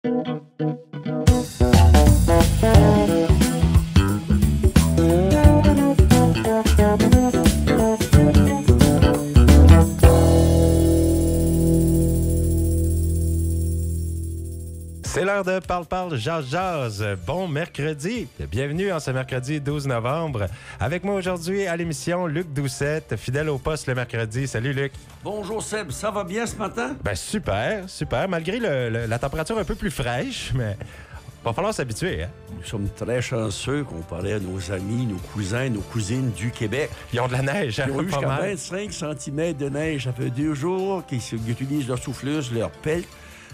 C'est l'heure de Parle, jase. Bon mercredi. Bienvenue en ce mercredi 12 novembre. Avec moi aujourd'hui à l'émission, Luc Doucette, fidèle au poste le mercredi. Salut Luc. Bonjour Seb, ça va bien ce matin? Ben super. Malgré la température un peu plus fraîche, mais va falloir s'habituer. Hein? Nous sommes très chanceux comparé à nos amis, nos cousins, nos cousines du Québec. Ils ont de la neige. Ils ont eu pas jusqu'à mal. 25 cm de neige. Ça fait 2 jours qu'ils utilisent leur souffleuse, leur pelle.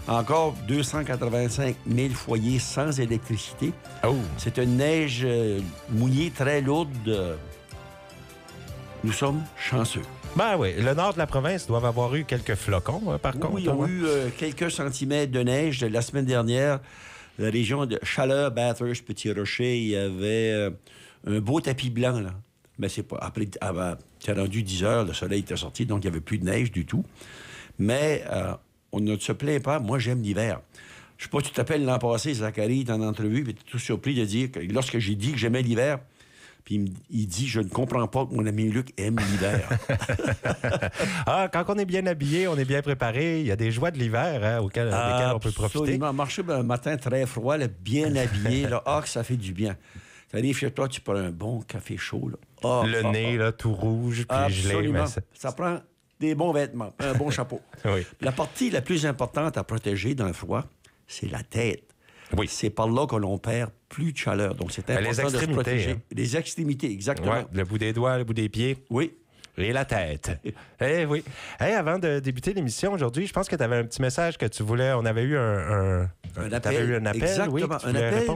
Encore 285 000 foyers sans électricité. Oh. C'est une neige mouillée très lourde. Nous sommes chanceux. Ben oui, le nord de la province doit avoir eu quelques flocons, hein, par contre. Oui, ils ont eu quelques centimètres de neige. La semaine dernière, la région de Chaleur, Bathurst, Petit-Rocher, il y avait un beau tapis blanc, là. Mais c'est pas... Après, c'est rendu 10 heures, le soleil était sorti, donc il n'y avait plus de neige du tout. Mais... on ne se plaint pas. Moi, j'aime l'hiver. Je sais pas, tu t'appelles l'an passé, Zachary, dans l'entrevue, puis tu es tout surpris de dire que lorsque j'ai dit que j'aimais l'hiver, puis il dit, je ne comprends pas que mon ami Luc aime l'hiver. Quand on est bien habillé, on est bien préparé, il y a des joies de l'hiver desquelles on peut profiter. Absolument. Marcher un matin très froid, là, bien habillé, là, que ça fait du bien. Tu arrives chez toi, tu prends un bon café chaud. Là. Le nez, là, tout rouge, puis gelé. Mais ça prend... des bons vêtements, un bon chapeau. Oui. La partie la plus importante à protéger dans le froid, c'est la tête. Oui. C'est par là que l'on perd plus de chaleur. Donc, c'est important de se protéger. Hein. Les extrémités, exactement. Ouais, le bout des doigts, le bout des pieds. Oui. Et la tête. Oui. Avant de débuter l'émission aujourd'hui, je pense que tu avais un petit message que tu voulais... On avait eu un appel. Tu avais eu un appel, exactement. Oui, un appel.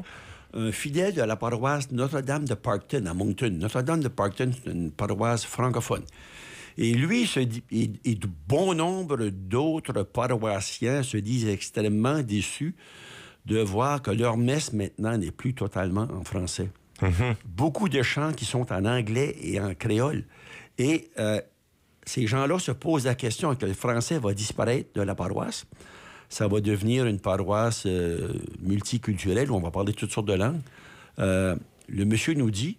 Un fidèle de la paroisse Notre-Dame de Parkton, à Moncton. Notre-Dame de Parkton, c'est une paroisse francophone. Et lui, et de bon nombre d'autres paroissiens se disent extrêmement déçus de voir que leur messe, maintenant, n'est plus totalement en français. Mm-hmm. Beaucoup de chants qui sont en anglais et en créole. Et ces gens-là se posent la question que le français va disparaître de la paroisse. Ça va devenir une paroisse multiculturelle où on va parler toutes sortes de langues. Le monsieur nous dit,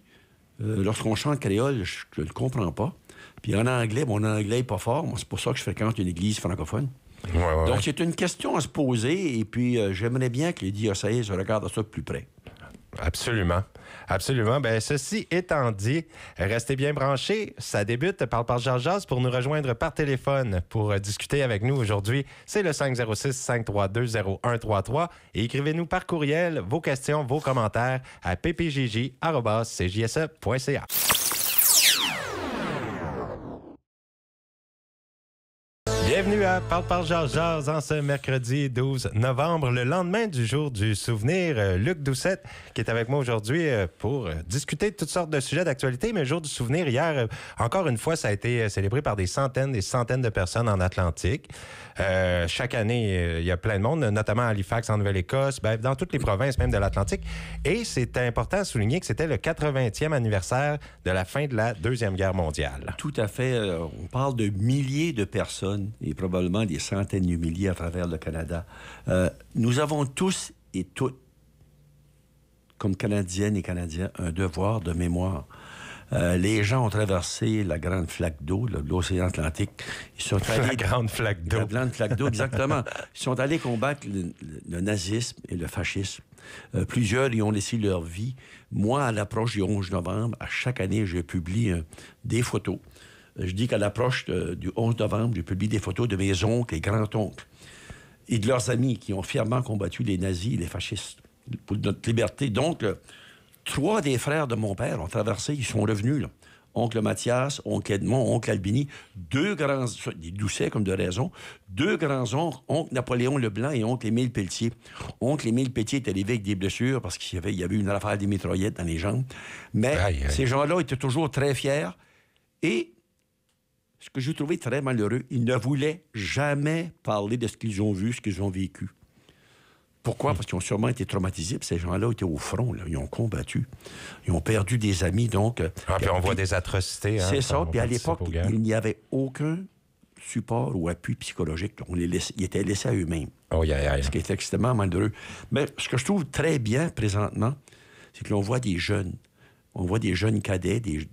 lorsqu'on chante créole, je ne le comprends pas. Puis en anglais, mon anglais n'est pas fort. Moi, c'est pour ça que je fréquente une église francophone. Ouais. Donc, c'est une question à se poser. Et puis, j'aimerais bien que les diocèses regardent ça de plus près. Absolument. Ben, ceci étant dit, restez bien branchés. Ça débute Parle, jase pour nous rejoindre par téléphone pour discuter avec nous aujourd'hui. C'est le 506-532-0133. Et écrivez-nous par courriel vos questions, vos commentaires à ppjj@cjse.ca. Bienvenue à Parle, jase en ce mercredi 12 novembre, le lendemain du jour du souvenir. Luc Doucette qui est avec moi aujourd'hui pour discuter de toutes sortes de sujets d'actualité. Mais le jour du souvenir, hier, encore une fois, ça a été célébré par des centaines de personnes en Atlantique. Chaque année, il y a plein de monde, notamment à Halifax, en Nouvelle-Écosse, dans toutes les provinces même de l'Atlantique. Et c'est important de souligner que c'était le 80e anniversaire de la fin de la Deuxième Guerre mondiale. Tout à fait. On parle de milliers de personnes et probablement des centaines de milliers à travers le Canada. Nous avons tous et toutes, comme Canadiennes et Canadiens, un devoir de mémoire. Les gens ont traversé la grande flaque d'eau, l'océan Atlantique. Ils sont allés... La grande flaque d'eau. La grande flaque d'eau, exactement. Ils sont allés combattre le nazisme et le fascisme. Plusieurs y ont laissé leur vie. Moi, à l'approche du 11 novembre, à chaque année, je publie des photos. Je dis qu'à l'approche du 11 novembre, je publie des photos de mes oncles et grands-oncles et de leurs amis qui ont fièrement combattu les nazis et les fascistes pour notre liberté. Donc, 3 des frères de mon père ont traversé, ils sont revenus, là. Oncle Mathias, oncle Edmond, oncle Albini, 2 grands... des Doucet comme de raison, 2 grands-oncles, oncle Napoléon Leblanc et oncle Émile Pelletier. Oncle Émile Pelletier est arrivé avec des blessures parce qu'il y avait une rafale des mitraillettes dans les jambes. Mais ces gens-là étaient toujours très fiers et... ce que j'ai trouvé très malheureux, ils ne voulaient jamais parler de ce qu'ils ont vu, ce qu'ils ont vécu. Pourquoi? Parce qu'ils ont sûrement été traumatisés, puis ces gens-là étaient au front, là. Ils ont combattu. Ils ont perdu des amis, donc... Puis on voit des atrocités. C'est ça, puis à l'époque, il n'y avait aucun support ou appui psychologique. Ils étaient laissés à eux-mêmes. Oh, yeah. Ce qui est extrêmement malheureux. Mais ce que je trouve très bien présentement, c'est que l'on voit des jeunes. On voit des jeunes cadets, des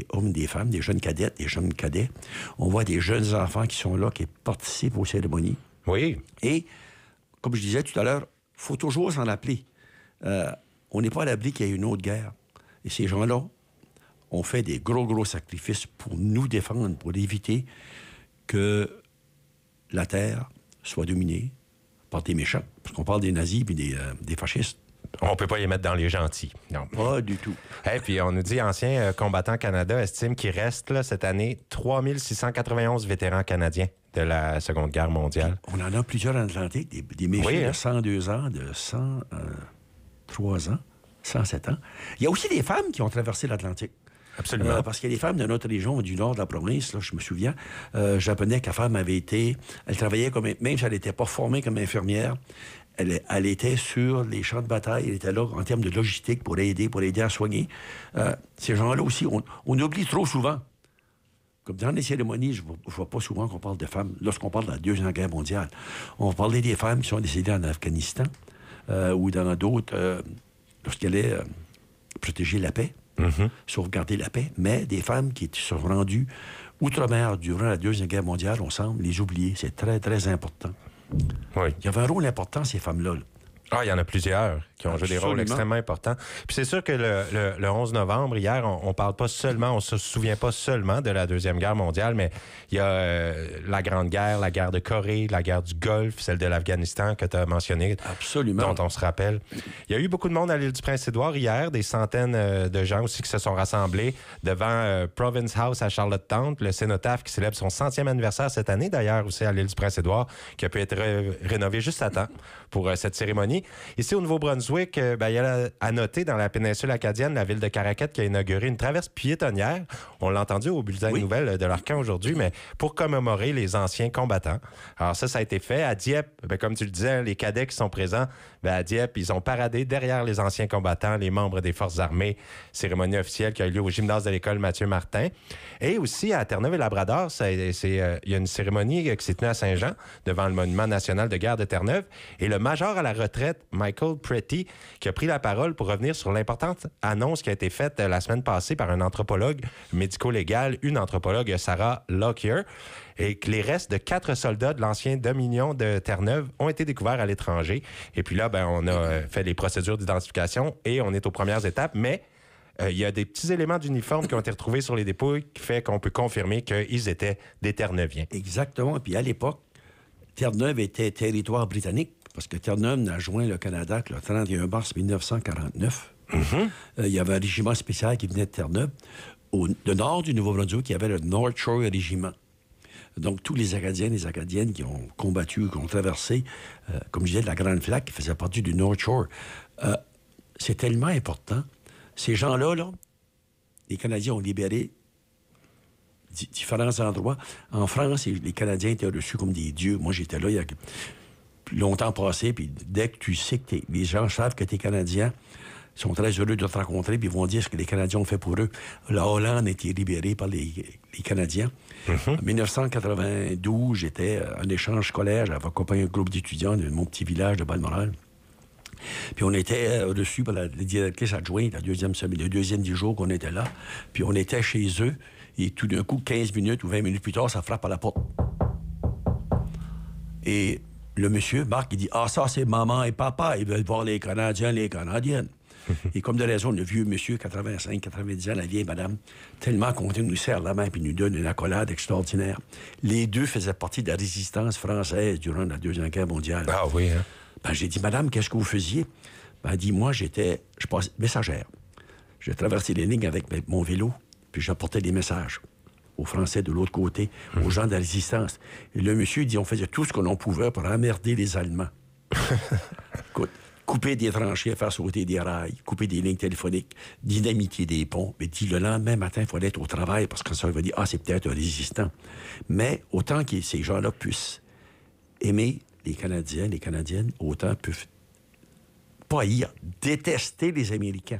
hommes, des femmes, des jeunes cadettes, des jeunes cadets. On voit des jeunes enfants qui sont là, qui participent aux cérémonies. Oui. Et, comme je disais tout à l'heure, il faut toujours s'en appeler. On n'est pas à l'abri qu'il y ait une autre guerre. Et ces gens-là ont fait des gros sacrifices pour nous défendre, pour éviter que la Terre soit dominée par des méchants. Parce qu'on parle des nazis et des fascistes. On peut pas les mettre dans les gentils. Non. Pas du tout. Et puis, on nous dit, Anciens combattants Canada estime qu'il reste là, cette année 3691 vétérans canadiens de la Seconde Guerre mondiale. On en a plusieurs en Atlantique, des méchants de 102 ans, de 103 ans, 107 ans. Il y a aussi des femmes qui ont traversé l'Atlantique. Absolument. Parce qu'il y a des femmes de notre région, du nord de la province, là, je me souviens, japonais, que la femme avait été... Elle travaillait même si elle n'était pas formée comme infirmière, elle était sur les champs de bataille, elle était là en termes de logistique pour aider à soigner. Ces gens-là aussi, on oublie trop souvent. Comme dans les cérémonies, je ne vois pas souvent qu'on parle de femmes. Lorsqu'on parle de la Deuxième Guerre mondiale, on va parler des femmes qui sont décédées en Afghanistan ou dans d'autres, lorsqu'elle est protéger la paix, sauvegarder la paix, mais des femmes qui se sont rendues outre-mer durant la Deuxième Guerre mondiale, on semble les oublier. C'est très, très important. Oui. Il y avait un rôle important, ces femmes-là. Ah, il y en a plusieurs qui ont joué des rôles extrêmement importants. Puis c'est sûr que le 11 novembre, hier, on parle pas seulement, on se souvient pas seulement de la Deuxième Guerre mondiale, mais il y a la Grande Guerre, la guerre de Corée, la guerre du Golfe, celle de l'Afghanistan que tu as mentionné. Absolument. Dont on se rappelle. Il y a eu beaucoup de monde à l'île du Prince-Édouard hier, des centaines de gens aussi qui se sont rassemblés devant Province House à Charlottetown, le cénotaphe qui célèbre son 100e anniversaire cette année, d'ailleurs, aussi à l'île du Prince-Édouard, qui a pu être rénové juste à temps pour cette cérémonie. Ici, au Nouveau-Brunswick, il y a à noter dans la péninsule acadienne, la ville de Caraquet qui a inauguré une traverse piétonnière. On l'a entendu au bulletin de nouvelles de l'Arcan aujourd'hui, mais pour commémorer les anciens combattants. Alors ça a été fait. À Dieppe, comme tu le disais, les cadets qui sont présents, à Dieppe, ils ont paradé derrière les anciens combattants, les membres des Forces armées. Cérémonie officielle qui a eu lieu au gymnase de l'école Mathieu-Martin. Et aussi à Terre-Neuve-et-Labrador, il y a une cérémonie qui s'est tenue à Saint-Jean, devant le Monument national de guerre de Terre-Neuve. Et le major à la retraite, Michael Pretty, qui a pris la parole pour revenir sur l'importante annonce qui a été faite la semaine passée par un anthropologue médico-légal, une anthropologue, Sarah Lockyer, et que les restes de 4 soldats de l'ancien Dominion de Terre-Neuve ont été découverts à l'étranger. Et puis là, on a fait les procédures d'identification et on est aux premières étapes, mais il y a des petits éléments d'uniforme qui ont été retrouvés sur les dépouilles qui fait qu'on peut confirmer qu'ils étaient des Terre-Neuviens. Exactement. Puis à l'époque, Terre-Neuve était territoire britannique, parce que Terre-Neuve n'a joint le Canada que le 31 mars 1949. Il y avait un régiment spécial qui venait de Terre-Neuve. Au nord du Nouveau-Brunswick, il y avait le North Shore Régiment. Donc, tous les Acadiens et les Acadiennes qui ont combattu, qui ont traversé, comme je disais, la Grande Flaque, qui faisait partie du North Shore. C'est tellement important. Ces gens-là, les Canadiens ont libéré différents endroits. En France, les Canadiens étaient reçus comme des dieux. Moi, j'étais là il y a longtemps passé, puis dès que tu sais que les gens savent que tu es Canadien, ils sont très heureux de te rencontrer, puis ils vont dire ce que les Canadiens ont fait pour eux. La Hollande a été libérée par les Canadiens. En 1992, j'étais en échange scolaire, j'avais accompagné un groupe d'étudiants de mon petit village de Balmoral. Puis on était reçus par la directrice adjointe, le deuxième du jour qu'on était là. Puis on était chez eux, et tout d'un coup, 15 minutes ou 20 minutes plus tard, ça frappe à la porte. Et le monsieur, Marc, il dit « Ah, ça, c'est maman et papa. Ils veulent voir les Canadiens, les Canadiennes. » Et comme de raison, le vieux monsieur, 85, 90 ans, la vieille madame, tellement content, nous serre la main puis nous donne une accolade extraordinaire. Les deux faisaient partie de la résistance française durant la Deuxième Guerre mondiale. Ah oui, hein? J'ai dit « Madame, qu'est-ce que vous faisiez? » Elle dit « Moi, je passe messagère. J'ai traversé les lignes avec mon vélo, puis j'apportais des messages aux Français de l'autre côté, aux gens de la résistance. Et le monsieur dit, on faisait tout ce que l'on pouvait pour emmerder les Allemands. Écoute, couper des tranchées, faire sauter des rails, couper des lignes téléphoniques, dynamiter des ponts. Mais dit, le lendemain matin, il fallait être au travail parce que ça veut dire, c'est peut-être un résistant. Mais autant que ces gens-là puissent aimer les Canadiens, les Canadiennes, autant peuvent pas haïr, détester les Américains.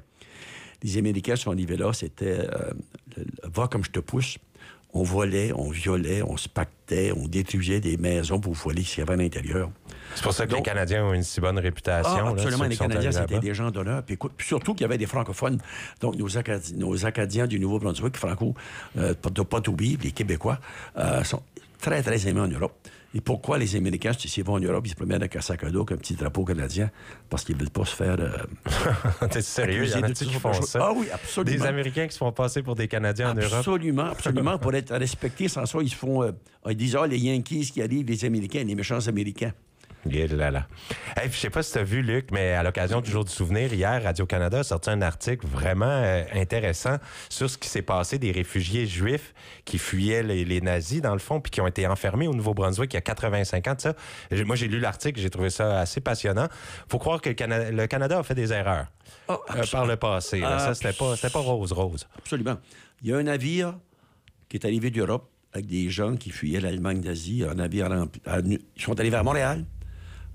Les Américains sont arrivés là, c'était va comme je te pousse. On volait, on violait, on se pactait, on détruisait des maisons pour voler ce qu'il y avait à l'intérieur. C'est pour ça que les Canadiens ont une si bonne réputation. Absolument, là, les Canadiens, c'était des gens d'honneur. Puis surtout qu'il y avait des francophones. Donc, nos Acadiens du Nouveau-Brunswick, pas t'oublier, les Québécois, sont très, très aimés en Europe. Et pourquoi les Américains, s'ils vont en Europe, ils se promènent avec un sac à dos, avec un petit drapeau canadien? Parce qu'ils ne veulent pas se faire... T'es sérieux? Il y en a qui font ça? Ah oui, absolument. Des Américains qui se font passer pour des Canadiens en Europe? Absolument. Pour être respectés, sans ça, ils disent, les Yankees qui arrivent, les Américains, les méchants Américains. Hey, je sais pas si tu as vu, Luc, mais à l'occasion du Jour du souvenir, hier, Radio-Canada a sorti un article vraiment intéressant sur ce qui s'est passé des réfugiés juifs qui fuyaient les nazis, dans le fond, puis qui ont été enfermés au Nouveau-Brunswick il y a 85 ans de ça. Moi, j'ai lu l'article, j'ai trouvé ça assez passionnant. Faut croire que le Canada a fait des erreurs par le passé. Ça, c'était pas rose. Absolument. Il y a un navire qui est arrivé d'Europe avec des gens qui fuyaient l'Allemagne nazie. Un navire ils sont arrivés à Montréal.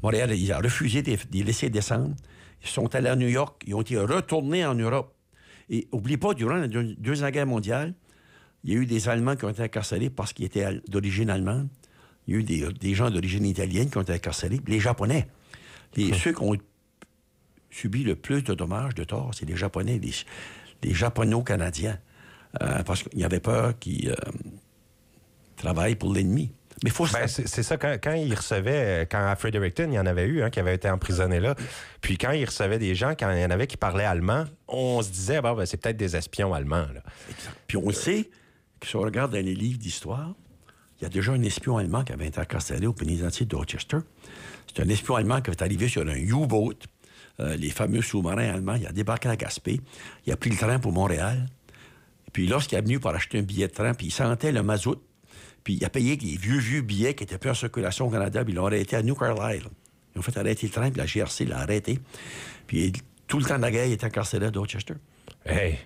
Montréal, il a refusé de les laisser descendre. Ils sont allés à New York. Ils ont été retournés en Europe. Et n'oubliez pas, durant la Deuxième Guerre mondiale, il y a eu des Allemands qui ont été incarcérés parce qu'ils étaient d'origine allemande. Il y a eu des gens d'origine italienne qui ont été incarcérés. Les Japonais. Ceux qui ont subi le plus de dommages, de torts, c'est les Japonais, les Japono-Canadiens. Parce qu'il y avait peur qu'ils travaillent pour l'ennemi. Mais c'est ça, quand ils recevaient, quand à Fredericton, il y en avait eu qui avaient été emprisonnés là, puis quand ils recevaient des gens, quand il y en avait qui parlaient allemand, on se disait, c'est peut-être des espions allemands. Là. Exact. Puis on sait que si on regarde dans les livres d'histoire, il y a déjà un espion allemand qui avait été incarcéré au pénitencier de Dorchester. C'est un espion allemand qui avait arrivé sur un U-boat, les fameux sous-marins allemands. Il a débarqué à Gaspé, il a pris le train pour Montréal, puis lorsqu'il est venu pour acheter un billet de train, puis il sentait le mazout, puis il a payé les vieux billets qui étaient plus en circulation au Canada, puis ils l'ont arrêté à New Carlisle. Ils ont fait arrêter le train, puis la GRC l'a arrêté. Puis tout le temps de la guerre, il était incarcéré à Dorchester. Hey,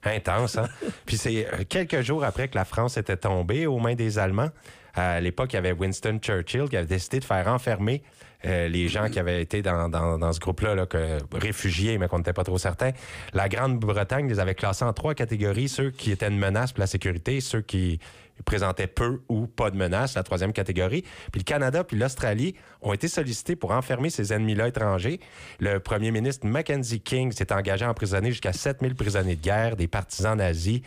intense, hein? Puis c'est quelques jours après que la France était tombée aux mains des Allemands. À l'époque, il y avait Winston Churchill qui avait décidé de faire enfermer les gens qui avaient été dans ce groupe-là, réfugiés, mais qu'on n'était pas trop certains. La Grande-Bretagne les avait classés en 3 catégories. Ceux qui étaient une menace pour la sécurité, ceux qui présentaient peu ou pas de menace, la 3e catégorie. Puis le Canada puis l'Australie ont été sollicités pour enfermer ces ennemis-là étrangers. Le premier ministre Mackenzie King s'est engagé à emprisonner jusqu'à 7000 prisonniers de guerre, des partisans nazis.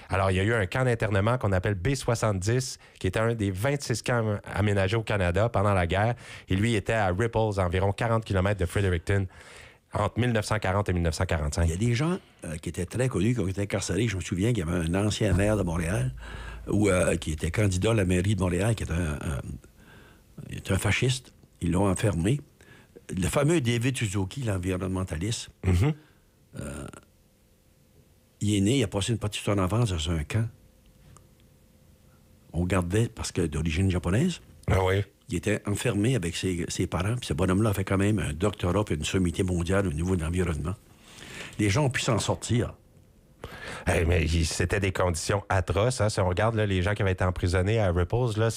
Alors, il y a eu un camp d'internement qu'on appelle B-70, qui était un des 26 camps aménagés au Canada pendant la guerre. Et lui était à Ripples, environ 40 km de Fredericton, entre 1940 et 1945. Il y a des gens qui étaient très connus, qui ont été incarcérés. Je me souviens qu'il y avait un ancien maire de Montréal, qui était candidat à la mairie de Montréal, qui était un fasciste. Ils l'ont enfermé. Le fameux David Suzuki, l'environnementaliste, il est né, il a passé une partie de son enfance dans un camp. On gardait, parce que d'origine japonaise, il était enfermé avec ses parents, puis ce bonhomme-là a fait quand même un doctorat et une sommité mondiale au niveau de l'environnement. Les gens ont pu s'en sortir. Hey, mais c'était des conditions atroces. Hein? Si on regarde les gens qui avaient été emprisonnés à Ripples, là,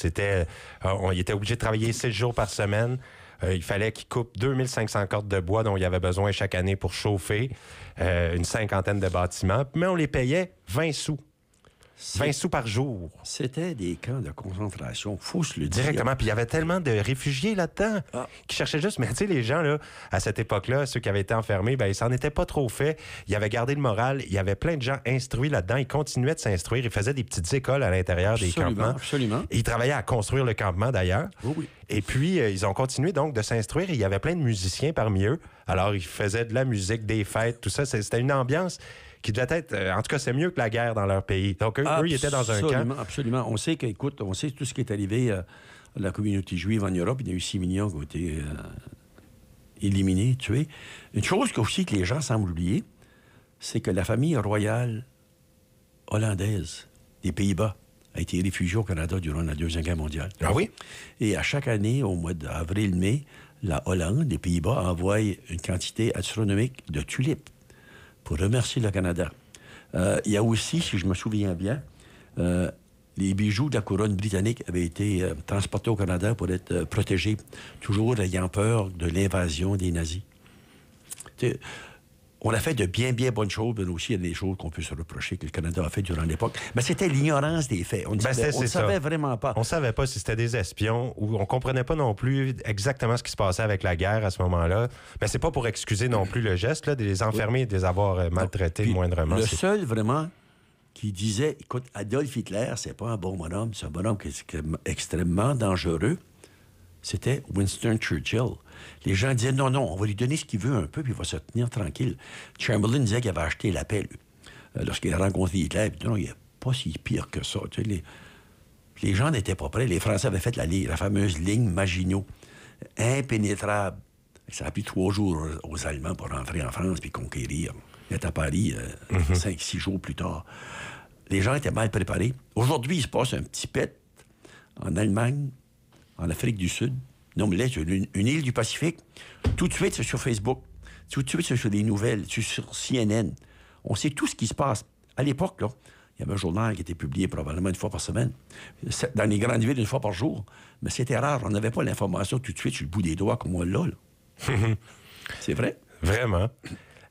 ils étaient obligés de travailler 6 jours par semaine. Il fallait qu'ils coupent 2500 cordes de bois dont il y avait besoin chaque année pour chauffer, une 50aine de bâtiments, mais on les payait 20 sous. 20 sous par jour. C'était des camps de concentration, faut se le dire. Directement. Puis il y avait tellement de réfugiés là-dedans qui cherchaient juste... Mais tu sais, les gens, là, à cette époque-là, ceux qui avaient été enfermés, ils s'en étaient pas trop fait. Ils avaient gardé le moral. Il y avait plein de gens instruits là-dedans. Ils continuaient de s'instruire. Ils faisaient des petites écoles à l'intérieur des campements. Absolument. Et ils travaillaient à construire le campement, d'ailleurs. Oui. Et puis, ils ont continué donc de s'instruire. Il y avait plein de musiciens parmi eux. Alors, ils faisaient de la musique, des fêtes, tout ça. C'était une ambiance qui devait être... en tout cas, c'est mieux que la guerre dans leur pays. Donc, eux, ils étaient dans un camp. Absolument. On sait tout ce qui est arrivé à la communauté juive en Europe. Il y a eu 6 millions qui ont été éliminés, tués. Une chose aussi que les gens semblent oublier, c'est que la famille royale hollandaise des Pays-Bas a été réfugiée au Canada durant la Deuxième Guerre mondiale. Ah oui? Et à chaque année, au mois d'avril-mai, la Hollande, les Pays-Bas, envoie une quantité astronomique de tulipes pour remercier le Canada. Il y a aussi, si je me souviens bien, les bijoux de la couronne britannique avaient été transportés au Canada pour être protégés, toujours ayant peur de l'invasion des nazis. On a fait de bien bonnes choses, mais aussi il y a des choses qu'on peut se reprocher que le Canada a fait durant l'époque. Mais c'était l'ignorance des faits. On ne savait vraiment pas. On ne savait pas si c'était des espions ou on ne comprenait pas non plus exactement ce qui se passait avec la guerre à ce moment-là. Mais c'est pas pour excuser non plus le geste là, de les enfermer et de les avoir maltraités moindrement. Le seul vraiment qui disait, écoute, Adolf Hitler, c'est pas un bon bonhomme, c'est un bonhomme qui est extrêmement dangereux, c'était Winston Churchill. Les gens disaient, non, on va lui donner ce qu'il veut un peu, puis il va se tenir tranquille. Chamberlain disait qu'il avait acheté la paix, lorsqu'il a rencontré Hitler. Il dit, non, il n'est pas si pire que ça. Tu sais, les gens n'étaient pas prêts. Les Français avaient fait la fameuse ligne Maginot, impénétrable. Ça a pris 3 jours aux Allemands pour rentrer en France puis conquérir. Il est à Paris 5-6 jours plus tard. Les gens étaient mal préparés. Aujourd'hui, il se passe un petit pet en Allemagne, en Afrique du Sud. Non, mais là, c'est une île du Pacifique. Tout de suite, c'est sur Facebook. Tout de suite, c'est sur les nouvelles. C'est sur CNN. On sait tout ce qui se passe. À l'époque, là, il y avait un journal qui était publié probablement 1 fois par semaine. Dans les grandes villes, 1 fois par jour. Mais c'était rare. On n'avait pas l'information tout de suite sur le bout des doigts comme on l'a, là. C'est vrai? Vraiment.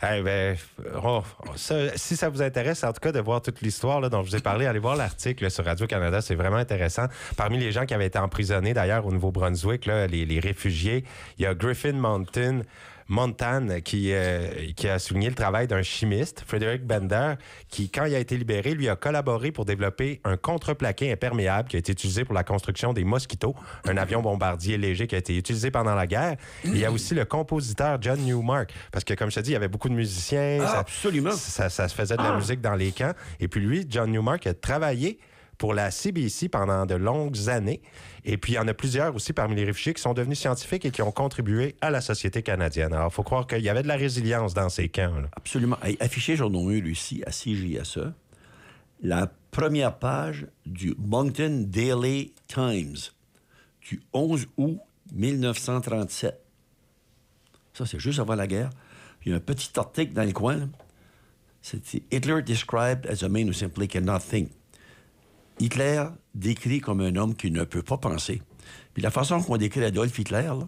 Eh bien, si ça vous intéresse, en tout cas, de voir toute l'histoire là, dont je vous ai parlé, allez voir l'article sur Radio-Canada, c'est vraiment intéressant. Parmi les gens qui avaient été emprisonnés, d'ailleurs, au Nouveau-Brunswick, là, les réfugiés, il y a Griffin Montan qui a souligné le travail d'un chimiste, Frederick Bender, qui, quand il a été libéré, lui a collaboré pour développer un contreplaqué imperméable qui a été utilisé pour la construction des Mosquito, un avion bombardier léger qui a été utilisé pendant la guerre. Il y a aussi le compositeur John Newmark, parce que, comme je te dis, il y avait beaucoup de musiciens. Absolument. Ça se faisait de la musique dans les camps. Et puis lui, John Newmark, a travaillé pour la CBC pendant de longues années. Et puis, il y en a plusieurs aussi parmi les réfugiés qui sont devenus scientifiques et qui ont contribué à la société canadienne. Alors, il faut croire qu'il y avait de la résilience dans ces camps. Là. Absolument. Affiché, j'en ai eu ici, à CJSE, la première page du Moncton Daily Times du 11 août 1937. Ça, c'est juste avant la guerre. Il y a un petit article dans le coin. Là. C'était « Hitler described as a man who simply cannot think ». Hitler décrit comme un homme qui ne peut pas penser. Puis la façon qu'on décrit Adolf Hitler, là,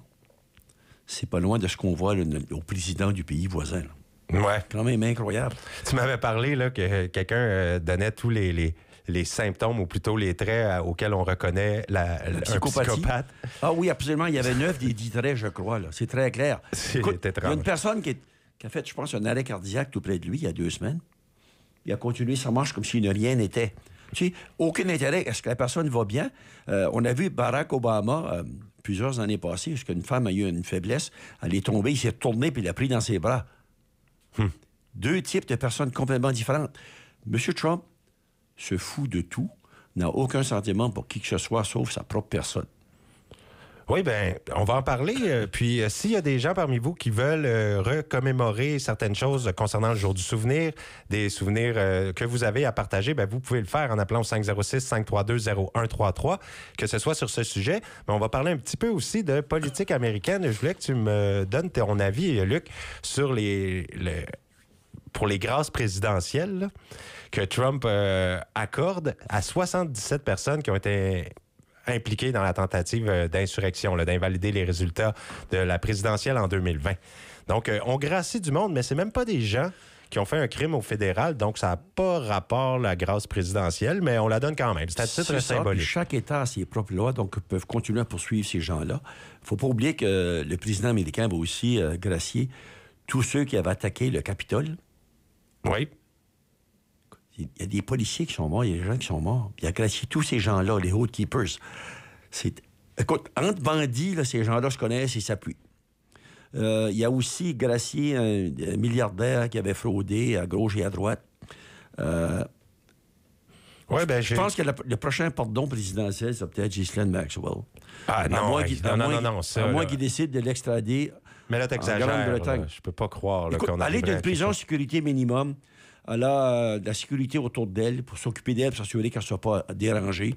c'est pas loin de ce qu'on voit là, au président du pays voisin. Là. Ouais. Quand même incroyable. Tu m'avais parlé là, que quelqu'un donnait tous les symptômes, ou plutôt les traits auxquels on reconnaît un psychopathe. Ah oui, absolument. Il y avait 9 des 10 traits, je crois. Là. C'est très clair. Écoute, il y a une personne qui a fait, je pense, un arrêt cardiaque tout près de lui il y a 2 semaines. Il a continué sa marche comme si rien n'était. Tu sais, aucun intérêt. Est-ce que la personne va bien? On a vu Barack Obama, plusieurs années passées, parce qu'une femme a eu une faiblesse. Elle est tombée, il s'est retourné puis il l'a pris dans ses bras. 2 types de personnes complètement différentes. M. Trump se fout de tout, n'a aucun sentiment pour qui que ce soit, sauf sa propre personne. Oui, bien, on va en parler. Puis, s'il y a des gens parmi vous qui veulent recommémorer certaines choses concernant le jour du souvenir, des souvenirs que vous avez à partager, bien, vous pouvez le faire en appelant au 506-532-0133, que ce soit sur ce sujet. Mais on va parler un petit peu aussi de politique américaine. Je voulais que tu me donnes ton avis, Luc, sur pour les grâces présidentielles là, que Trump accorde à 77 personnes qui ont été impliqués dans la tentative d'insurrection, là, d'invalider les résultats de la présidentielle en 2020. Donc, on gracie du monde, mais c'est même pas des gens qui ont fait un crime au fédéral, donc ça n'a pas rapport à la grâce présidentielle, mais on la donne quand même. C'est à titre symbolique. Chaque État a ses propres lois, donc peuvent continuer à poursuivre ces gens-là. Il ne faut pas oublier que le président américain va aussi gracier tous ceux qui avaient attaqué le Capitole. Oui. Il y a des policiers qui sont morts, il y a des gens qui sont morts. Il a gracié tous ces gens-là, les Oath Keepers. Écoute, entre bandits, là, ces gens-là se connaissent et s'appuient. Il a aussi gracié un milliardaire qui avait fraudé à gauche et à droite. Ouais, ben, je pense que le prochain pardon présidentiel, c'est peut-être Ghislaine Maxwell. Ah non, non. À moins qu'il décide de l'extrader. Mais là, t'exagères. Je peux pas croire là, qu'on a aller d'une prison sécurité minimum. Elle a de la sécurité autour d'elle pour s'occuper d'elle, pour s'assurer qu'elle ne soit pas dérangée.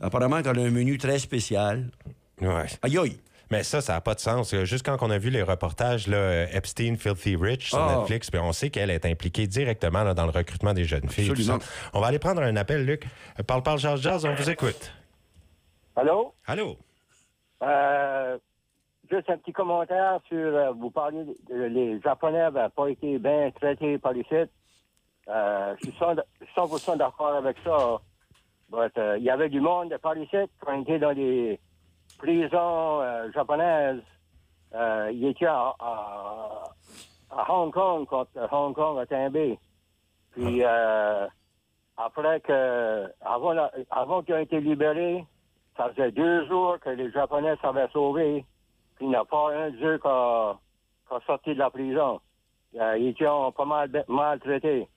Apparemment, qu'elle a un menu très spécial. Ouais. Aïe aïe! Mais ça n'a pas de sens. Juste quand on a vu les reportages là, Epstein, Filthy Rich sur Netflix, puis on sait qu'elle est impliquée directement là, dans le recrutement des jeunes filles. Absolument. On va aller prendre un appel, Luc. Parle, Jazz, on vous écoute. Allô? Allô? juste un petit commentaire sur, vous parliez, les Japonais n'avaient pas été bien traités par les sites. Je suis 100% d'accord avec ça. Il y avait du monde par les sites quand ils étaient dans les prisons japonaises. Ils étaient à Hong Kong quand Hong Kong a tombé. Puis après avant qu'ils aient été libérés, ça faisait 2 jours que les Japonais s'avaient sauvés. Puis il n'y a pas un d'eux qui a sorti de la prison. Ils étaient pas mal maltraités.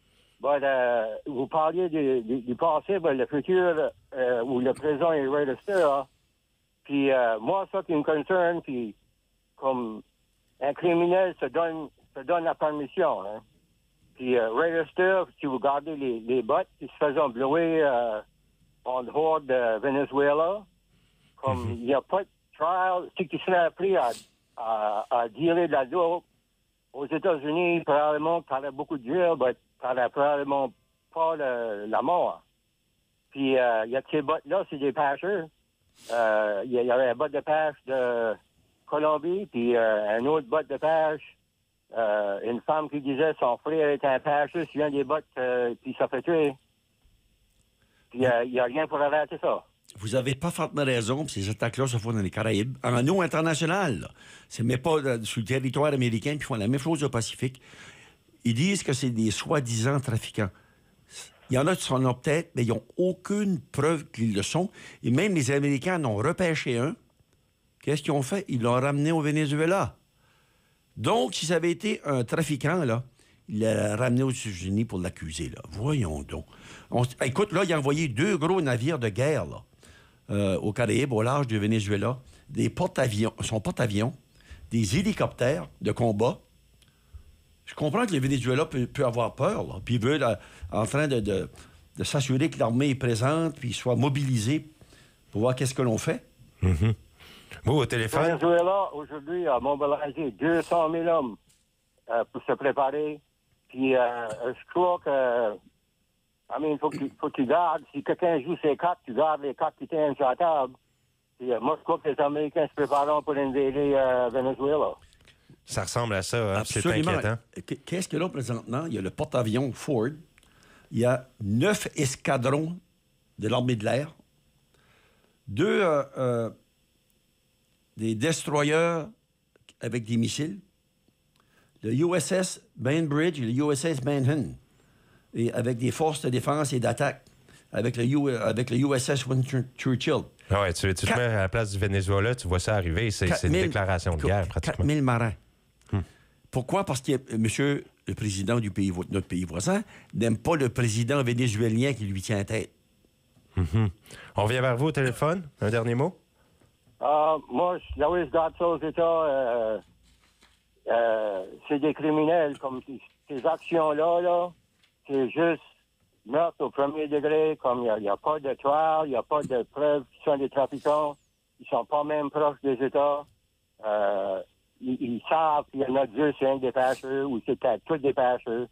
Vous parliez du passé, le futur, où le présent est resté. Puis moi, ça qui me concerne, puis comme un criminel se donne la permission. Hein. Puis Register, si vous regardez les bottes qui se faisaient blouer en dehors de Venezuela, comme il n'y a pas de trial, si tu serais appris à dealer de la dope aux États-Unis, probablement tu aurais beaucoup de jail, mais tu n'aurais probablement pas la mort. Puis il y a ces bottes-là, c'est des pêcheurs. Il y avait un botte de pêche de Colombie, puis un autre botte de pêche. Une femme qui disait son frère était un pêcheur sur un des bottes, puis ça fait tuer. Puis il n'y a rien pour arrêter ça. Vous avez parfaitement raison, ces attaques-là se font dans les Caraïbes, en eau internationale. Là. C'est même pas sur le territoire américain, puis ils font la même chose au Pacifique. Ils disent que c'est des soi-disant trafiquants. Il y en a qui sont là peut-être, mais ils n'ont aucune preuve qu'ils le sont. Et même les Américains en ont repêché un. Qu'est-ce qu'ils ont fait? Ils l'ont ramené au Venezuela. Donc, si ça avait été un trafiquant, là, il l'a ramené aux États-Unis pour l'accuser. Là. Voyons donc. Écoute, là, il a envoyé 2 gros navires de guerre là, aux Caraïbes, au large du Venezuela, son porte-avions, des hélicoptères de combat. Je comprends que le Venezuela peut avoir peur, là, puis il veut en train de s'assurer que l'armée est présente, puis soit mobilisée pour voir qu'est-ce que l'on fait. Mm-hmm. Vous, au téléphone? Le Venezuela, aujourd'hui, a mobilisé 200 000 hommes pour se préparer. Puis, je crois que... il faut que tu gardes... Si quelqu'un joue ses cartes, tu gardes les cartes qui tiennent sur la table. Puis, moi, je crois que les Américains se préparent pour invader Venezuela. Ça ressemble à ça, hein? C'est Absolument. inquiétant. Qu'est-ce que là, présentement? Il y a le porte-avions Ford. Il y a 9 escadrons de l'armée de l'air. 2... des destroyers avec des missiles, le USS Bainbridge et le USS Manhattan, et avec des forces de défense et d'attaque, avec le USS Winston Churchill. Ah ouais, tu te mets à la place du Venezuela, tu vois ça arriver, c'est une déclaration de guerre, pratiquement. 4000 marins. Pourquoi? Parce que monsieur, le président du pays, notre pays voisin, n'aime pas le président vénézuélien qui lui tient tête. Mm-hmm. On revient vers vous au téléphone. Un dernier mot? Moi, là où je garde ça aux États, c'est des criminels. Comme ces actions-là, là, c'est juste meurtre au premier degré. Comme il n'y a pas de trial, il n'y a pas de preuves qu'ils sont des trafiquants. Ils sont pas même proches des États. Ils savent qu'il y en a 2, c'est un des pêcheurs, ou c'est peut-être tous des pêcheurs.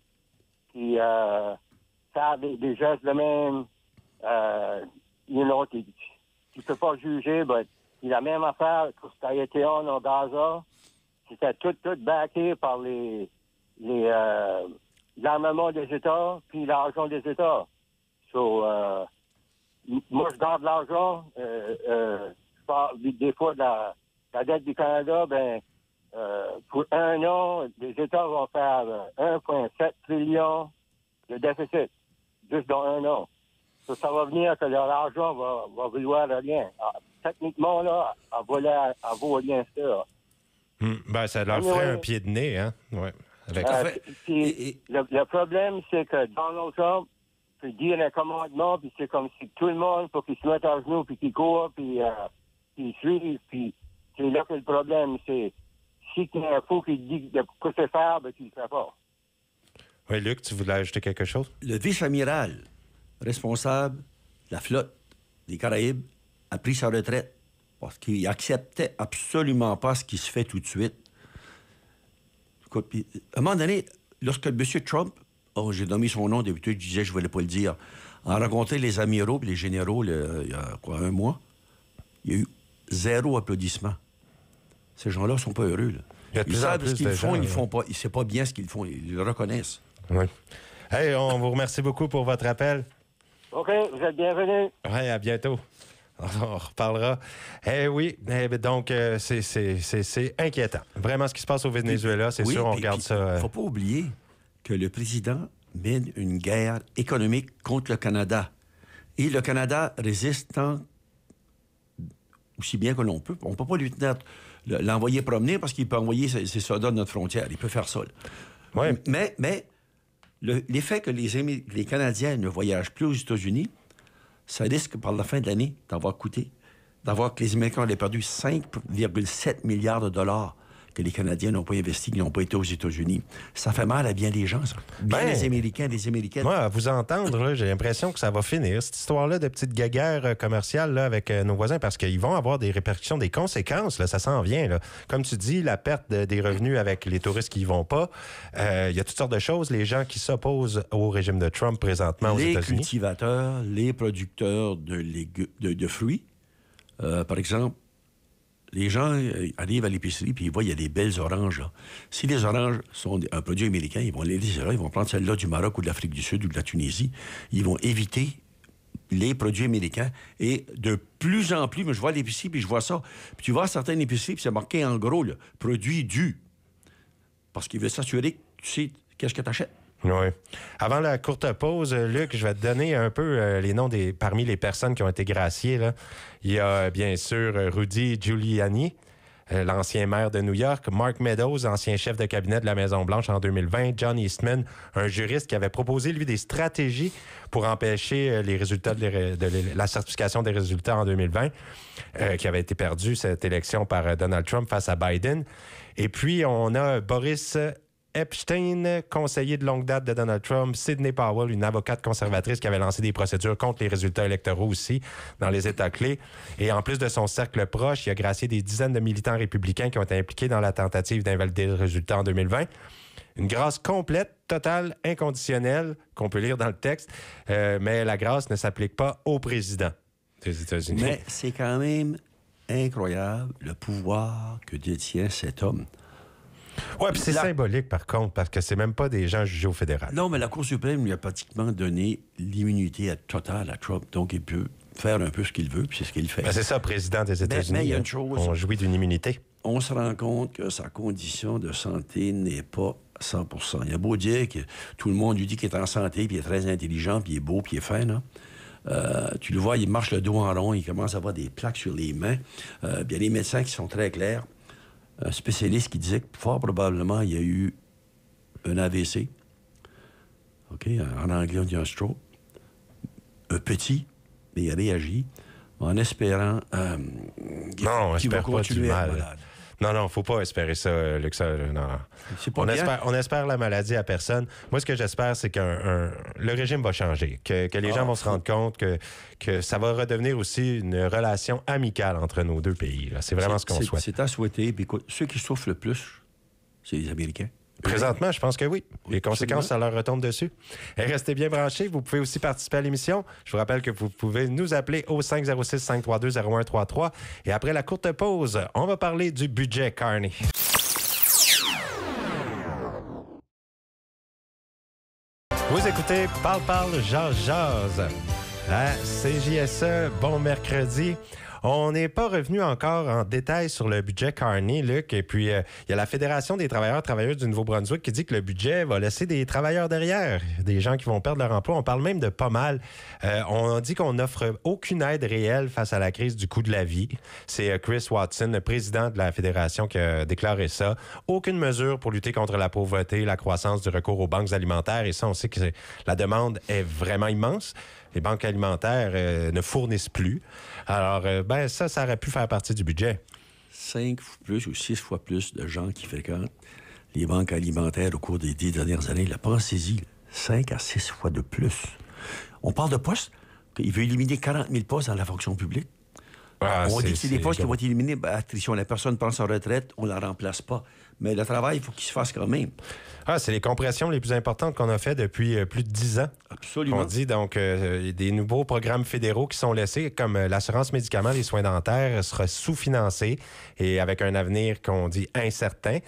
Qui savent des gestes de même. Tu peux pas juger, mais c'est la même affaire que ce qui a été en Gaza. C'était tout backé par l'armement des États puis l'argent des États. Moi, je garde l'argent. Je parle des fois de la dette du Canada. Pour 1 an, les États vont faire 1,7 trillion de déficit, juste dans 1 an. Ça va venir que leur argent va valoir rien. Techniquement, là, elle vaut rien, ça. Ça leur ferait un pied de nez, hein? Ouais. Le problème, c'est que Donald Trump peut dire un commandement, puis c'est comme si tout le monde, faut qu'il se mette à genoux, puis qu'il court, puis qu'il suive, puis c'est là que le problème, c'est si il y a un fou qui dit que c'est faire, tu le fais pas. Oui, Luc, tu voulais ajouter quelque chose? Le vice-amiral responsable de la flotte des Caraïbes a pris sa retraite parce qu'il acceptait absolument pas ce qui se fait tout de suite. Écoute, à un moment donné, lorsque M. Trump, j'ai nommé son nom, d'habitude, je disais, je ne voulais pas le dire, a rencontré les amiraux et les généraux il y a 1 mois, il y a eu 0 applaudissement. Ces gens-là ne sont pas heureux. Là. Ils savent ce qu'ils font, ils ne font pas. Ils ne savent pas bien ce qu'ils font. Ils le reconnaissent. Oui. Hey, on vous remercie beaucoup pour votre appel. OK, vous êtes bienvenus. Oui, à bientôt. On reparlera. Oui, donc c'est inquiétant. Vraiment, ce qui se passe au Venezuela, c'est sûr, on regarde ça. Il ne faut pas oublier que le président mène une guerre économique contre le Canada. Et le Canada résiste aussi bien que l'on peut. On ne peut pas lui l'envoyer promener parce qu'il peut envoyer ses soldats de notre frontière. Il peut faire ça. Oui. Mais l'effet que les Canadiens ne voyagent plus aux États-Unis, ça risque, par la fin de l'année, d'avoir que les Américains aient perdu 5,7 milliards de dollars que les Canadiens n'ont pas investi, qui n'ont pas été aux États-Unis. Ça fait mal à bien des gens, ça. Bien les Américains, les Américaines. Moi, à vous entendre, là, j'ai l'impression que ça va finir, cette histoire-là de petite guéguerre commerciale là, avec nos voisins, parce qu'ils vont avoir des répercussions, des conséquences. Là, ça s'en vient. Là. Comme tu dis, la perte des revenus avec les touristes qui n'y vont pas. Il y a toutes sortes de choses. Les gens qui s'opposent au régime de Trump présentement aux États-Unis. Les cultivateurs, les producteurs de fruits, par exemple, les gens arrivent à l'épicerie puis ils voient qu'il y a des belles oranges. Là. Si les oranges sont un produit américain, ils vont les laisser là, ils vont prendre celle-là du Maroc ou de l'Afrique du Sud ou de la Tunisie. Ils vont éviter les produits américains. Et de plus en plus, moi, je vois l'épicerie puis je vois ça. Puis tu vois certaines épiceries puis c'est marqué en gros, là, produit du. Parce qu'ils veulent s'assurer que tu sais qu'est-ce que tu achètes. Oui. Avant la courte pause, Luc, je vais te donner un peu les noms parmi les personnes qui ont été graciées. Là. Il y a bien sûr Rudy Giuliani, l'ancien maire de New York, Mark Meadows, ancien chef de cabinet de la Maison-Blanche en 2020, John Eastman, un juriste qui avait proposé, lui, des stratégies pour empêcher les résultats de la certification des résultats en 2020, qui avait été perdu, cette élection, par Donald Trump face à Biden. Et puis, on a Boris Epstein, conseiller de longue date de Donald Trump, Sidney Powell, une avocate conservatrice qui avait lancé des procédures contre les résultats électoraux aussi dans les États clés. Et en plus de son cercle proche, il a gracié des dizaines de militants républicains qui ont été impliqués dans la tentative d'invalider le résultat en 2020. Une grâce complète, totale, inconditionnelle, qu'on peut lire dans le texte, mais la grâce ne s'applique pas au président des États-Unis. Mais c'est quand même incroyable le pouvoir que détient cet homme. Oui, puis c'est symbolique, par contre, parce que c'est même pas des gens jugés au fédéral. Non, mais la Cour suprême lui a pratiquement donné l'immunité totale à Trump. Donc, il peut faire un peu ce qu'il veut, puis c'est ce qu'il fait. Ben, c'est ça, président des États-Unis. Mais il y a une chose. On jouit d'une immunité. On se rend compte que sa condition de santé n'est pas 100%. Il a beau dire que tout le monde lui dit qu'il est en santé, puis il est très intelligent, puis il est beau, puis il est fin, là. Tu le vois, il marche le dos en rond, il commence à avoir des plaques sur les mains. Il y a des médecins qui sont très clairs. Un spécialiste qui disait que fort probablement, il y a eu un AVC. OK? En anglais, on dit un stroke. Un petit, mais il a réagi en espérant qu'il va continuer à être malade. Non, il ne faut pas espérer ça, Luc. Non. On espère la maladie à personne. Moi, ce que j'espère, c'est que le régime va changer, que les gens vont se rendre compte que ça va redevenir aussi une relation amicale entre nos deux pays. Là. C'est vraiment ce qu'on souhaite. C'est à souhaiter. Puis, écoute, ceux qui souffrent le plus, c'est les Américains. Présentement, je pense que oui. Les conséquences, ça leur retombe dessus. Et restez bien branchés. Vous pouvez aussi participer à l'émission. Je vous rappelle que vous pouvez nous appeler au 506-532-0133. Et après la courte pause, on va parler du budget Carney. Vous écoutez Parle, jase. À CJSE, bon mercredi. On n'est pas revenu encore en détail sur le budget Carney, Luc. Et puis, il y a la Fédération des travailleurs du Nouveau-Brunswick qui dit que le budget va laisser des travailleurs derrière, des gens qui vont perdre leur emploi. On parle même de pas mal. On dit qu'on n'offre aucune aide réelle face à la crise du coût de la vie. C'est Chris Watson, le président de la Fédération, qui a déclaré ça. Aucune mesure pour lutter contre la pauvreté, la croissance du recours aux banques alimentaires. Et ça, on sait que la demande est vraiment immense. Les banques alimentaires ne fournissent plus. Alors, ça aurait pu faire partie du budget. 5 fois plus ou 6 fois plus de gens qui fréquentent les banques alimentaires au cours des 10 dernières années. Pensez-y, 5 à 6 fois de plus. On parle de postes. Il veut éliminer 40 000 postes dans la fonction publique. On dit que c'est des postes qui vont être éliminés. Attrition, la personne prend sa retraite, on ne la remplace pas. mais le travail, il faut qu'il se fasse quand même. Ah, c'est les compressions les plus importantes qu'on a fait depuis plus de 10 ans. Absolument. On dit donc des nouveaux programmes fédéraux qui sont laissés, comme l'assurance médicaments, les soins dentaires, sera sous-financé et avec un avenir qu'on dit incertain.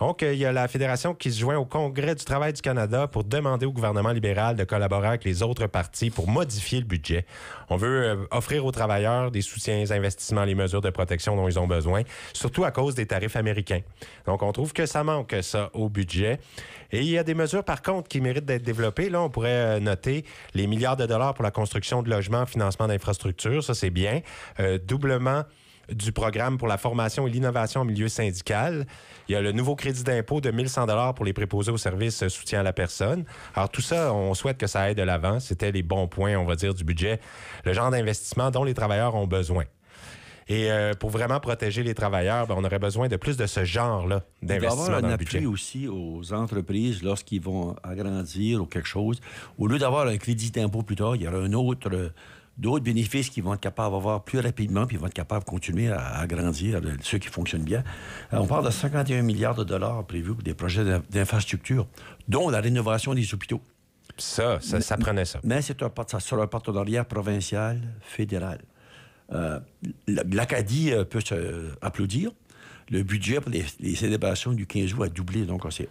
Donc, il y a la Fédération qui se joint au Congrès du travail du Canada pour demander au gouvernement libéral de collaborer avec les autres partis pour modifier le budget. On veut offrir aux travailleurs des soutiens, des investissements, les mesures de protection dont ils ont besoin, surtout à cause des tarifs américains. Donc, on trouve que ça manque, ça, au budget. Et il y a des mesures, par contre, qui méritent d'être développées. Là, on pourrait noter les milliards de dollars pour la construction de logements, financement d'infrastructures. Ça, c'est bien. Doublement du programme pour la formation et l'innovation en milieu syndical. Il y a le nouveau crédit d'impôt de 1 100 $ pour les préposés aux services soutien à la personne. Alors, tout ça, on souhaite que ça aille de l'avant. C'était les bons points, on va dire, du budget. Le genre d'investissement dont les travailleurs ont besoin. Et pour vraiment protéger les travailleurs, on aurait besoin de plus de ce genre-là d'investissement dans le budget. Il doit y avoir un appui aussi aux entreprises lorsqu'ils vont agrandir ou quelque chose. Au lieu d'avoir un crédit d'impôt plus tard, il y aura d'autres bénéfices qui vont être capables d'avoir plus rapidement, puis ils vont être capables de continuer à agrandir, ceux qui fonctionnent bien. On parle de 51 milliards de dollars prévus pour des projets d'infrastructure, dont la rénovation des hôpitaux. Ça prenait ça. Mais ça sera un partenariat provincial, fédéral. L'Acadie peut applaudir. Le budget pour les célébrations du 15 août a doublé. Donc, c'est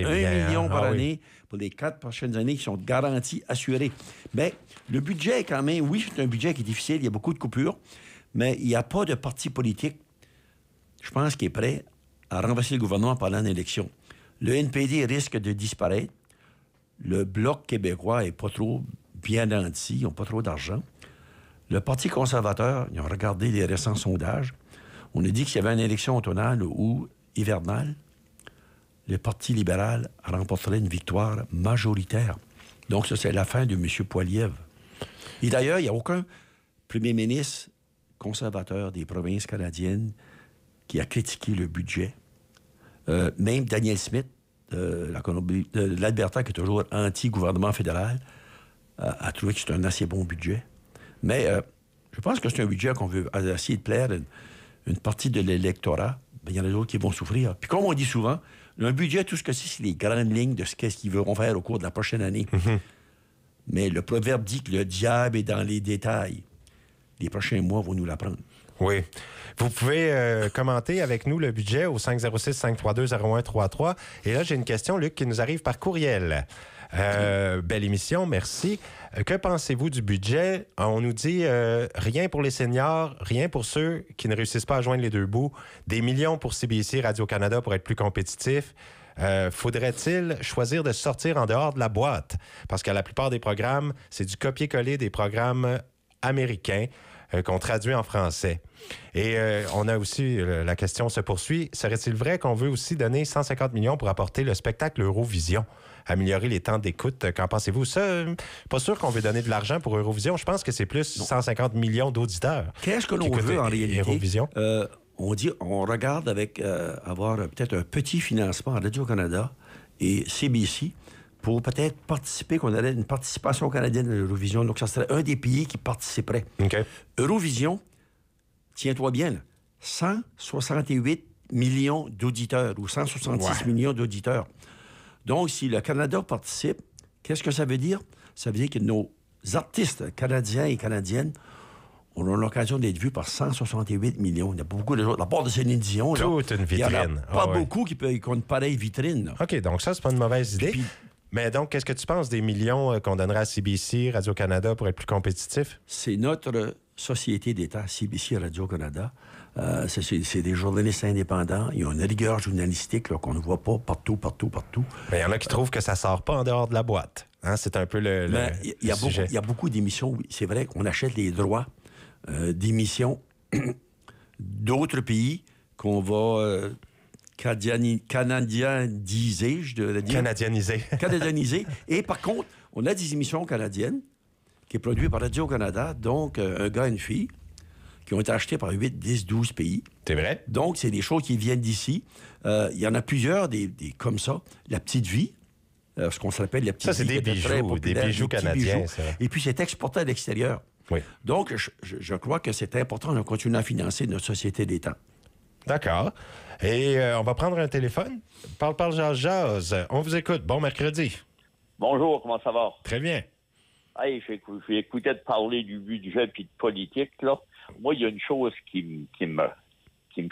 1 million par année pour les 4 prochaines années qui sont garanties, assurées. Mais le budget est quand même... Oui, c'est un budget qui est difficile. Il y a beaucoup de coupures. Mais il n'y a pas de parti politique, je pense, qui est prêt à renverser le gouvernement pendant l'élection. Le NPD risque de disparaître. Le Bloc québécois n'est pas trop bien nanti. Ils n'ont pas trop d'argent. Le Parti conservateur, ils ont regardé les récents sondages. On a dit qu'il y avait une élection automnale ou hivernale, le Parti libéral remporterait une victoire majoritaire. Donc, ça, c'est la fin de M. Poilievre. Et d'ailleurs, il n'y a aucun premier ministre conservateur des provinces canadiennes qui a critiqué le budget. Même Daniel Smith, de l'Alberta, qui est toujours anti-gouvernement fédéral, a trouvé que c'est un assez bon budget. Mais je pense que c'est un budget qu'on veut essayer de plaire une partie de l'électorat. Il y en a d'autres qui vont souffrir. Puis comme on dit souvent, un budget, tout ce que c'est les grandes lignes de ce qu'ils vont faire au cours de la prochaine année. Mm-hmm. Mais le proverbe dit que le diable est dans les détails. Les prochains mois vont nous l'apprendre. Oui. Vous pouvez commenter avec nous le budget au 506-532-0133. Et là, j'ai une question, Luc, qui nous arrive par courriel. Belle émission, merci. Que pensez-vous du budget? On nous dit rien pour les seniors, rien pour ceux qui ne réussissent pas à joindre les deux bouts, des millions pour CBC Radio-Canada pour être plus compétitif. Faudrait-il choisir de sortir en dehors de la boîte? Parce que la plupart des programmes, c'est du copier-coller des programmes américains qu'on traduit en français. Et on a aussi, la question se poursuit, serait-il vrai qu'on veut aussi donner 150 millions pour apporter le spectacle Eurovision? Améliorer les temps d'écoute, qu'en pensez-vous? Ça, pas sûr qu'on veut donner de l'argent pour Eurovision. Je pense que c'est plus 150 millions d'auditeurs. Qu'est-ce que l'on veut en réalité? Eurovision. On regarde avec avoir peut-être un petit financement à Radio-Canada et CBC pour peut-être participer, qu'on aurait une participation canadienne à l'Eurovision. Donc, ça serait un des pays qui participerait. Okay. Eurovision, tiens-toi bien, là, 168 millions d'auditeurs ou 166 millions d'auditeurs. Donc, si le Canada participe, qu'est-ce que ça veut dire? Ça veut dire que nos artistes canadiens et canadiennes auront l'occasion d'être vus par 168 millions. Il n'y a pas beaucoup de gens. À part de Céline Dion, toute une vitrine. Il n'y en a pas beaucoup qui ont une pareille vitrine. Là. OK, donc ça, c'est pas une mauvaise idée. Mais donc, qu'est-ce que tu penses des millions qu'on donnera à CBC, Radio-Canada, pour être plus compétitif? C'est notre société d'État, CBC Radio-Canada. C'est des journalistes indépendants. Ils ont une rigueur journalistique là, qu'on ne voit pas partout. Mais il y en a qui trouvent que ça ne sort pas en dehors de la boîte. Hein? C'est un peu le sujet. Il y a beaucoup d'émissions, oui. C'est vrai qu'on achète les droits d'émissions d'autres pays qu'on va canadianiser, je devrais dire. Canadianiser. Et par contre, on a des émissions canadiennes qui est produites par Radio-Canada, donc un gars et une fille, qui ont été achetés par 8, 10, 12 pays. C'est vrai? Donc, c'est des choses qui viennent d'ici. Il y en a plusieurs, des comme ça. La Petite Vie, ce qu'on s'appelle la Petite Vie. Ça, c'est des bijoux canadiens, ça. Et puis, c'est exporté à l'extérieur. Oui. Donc, je crois que c'est important de continuer à financer notre société d'État. D'accord. Et on va prendre un téléphone. Parle, jase. On vous écoute. Bon mercredi. Bonjour, comment ça va? Très bien. Hey, j'ai écouté de parler du budget et de politique, là. Moi, il y a une chose qui me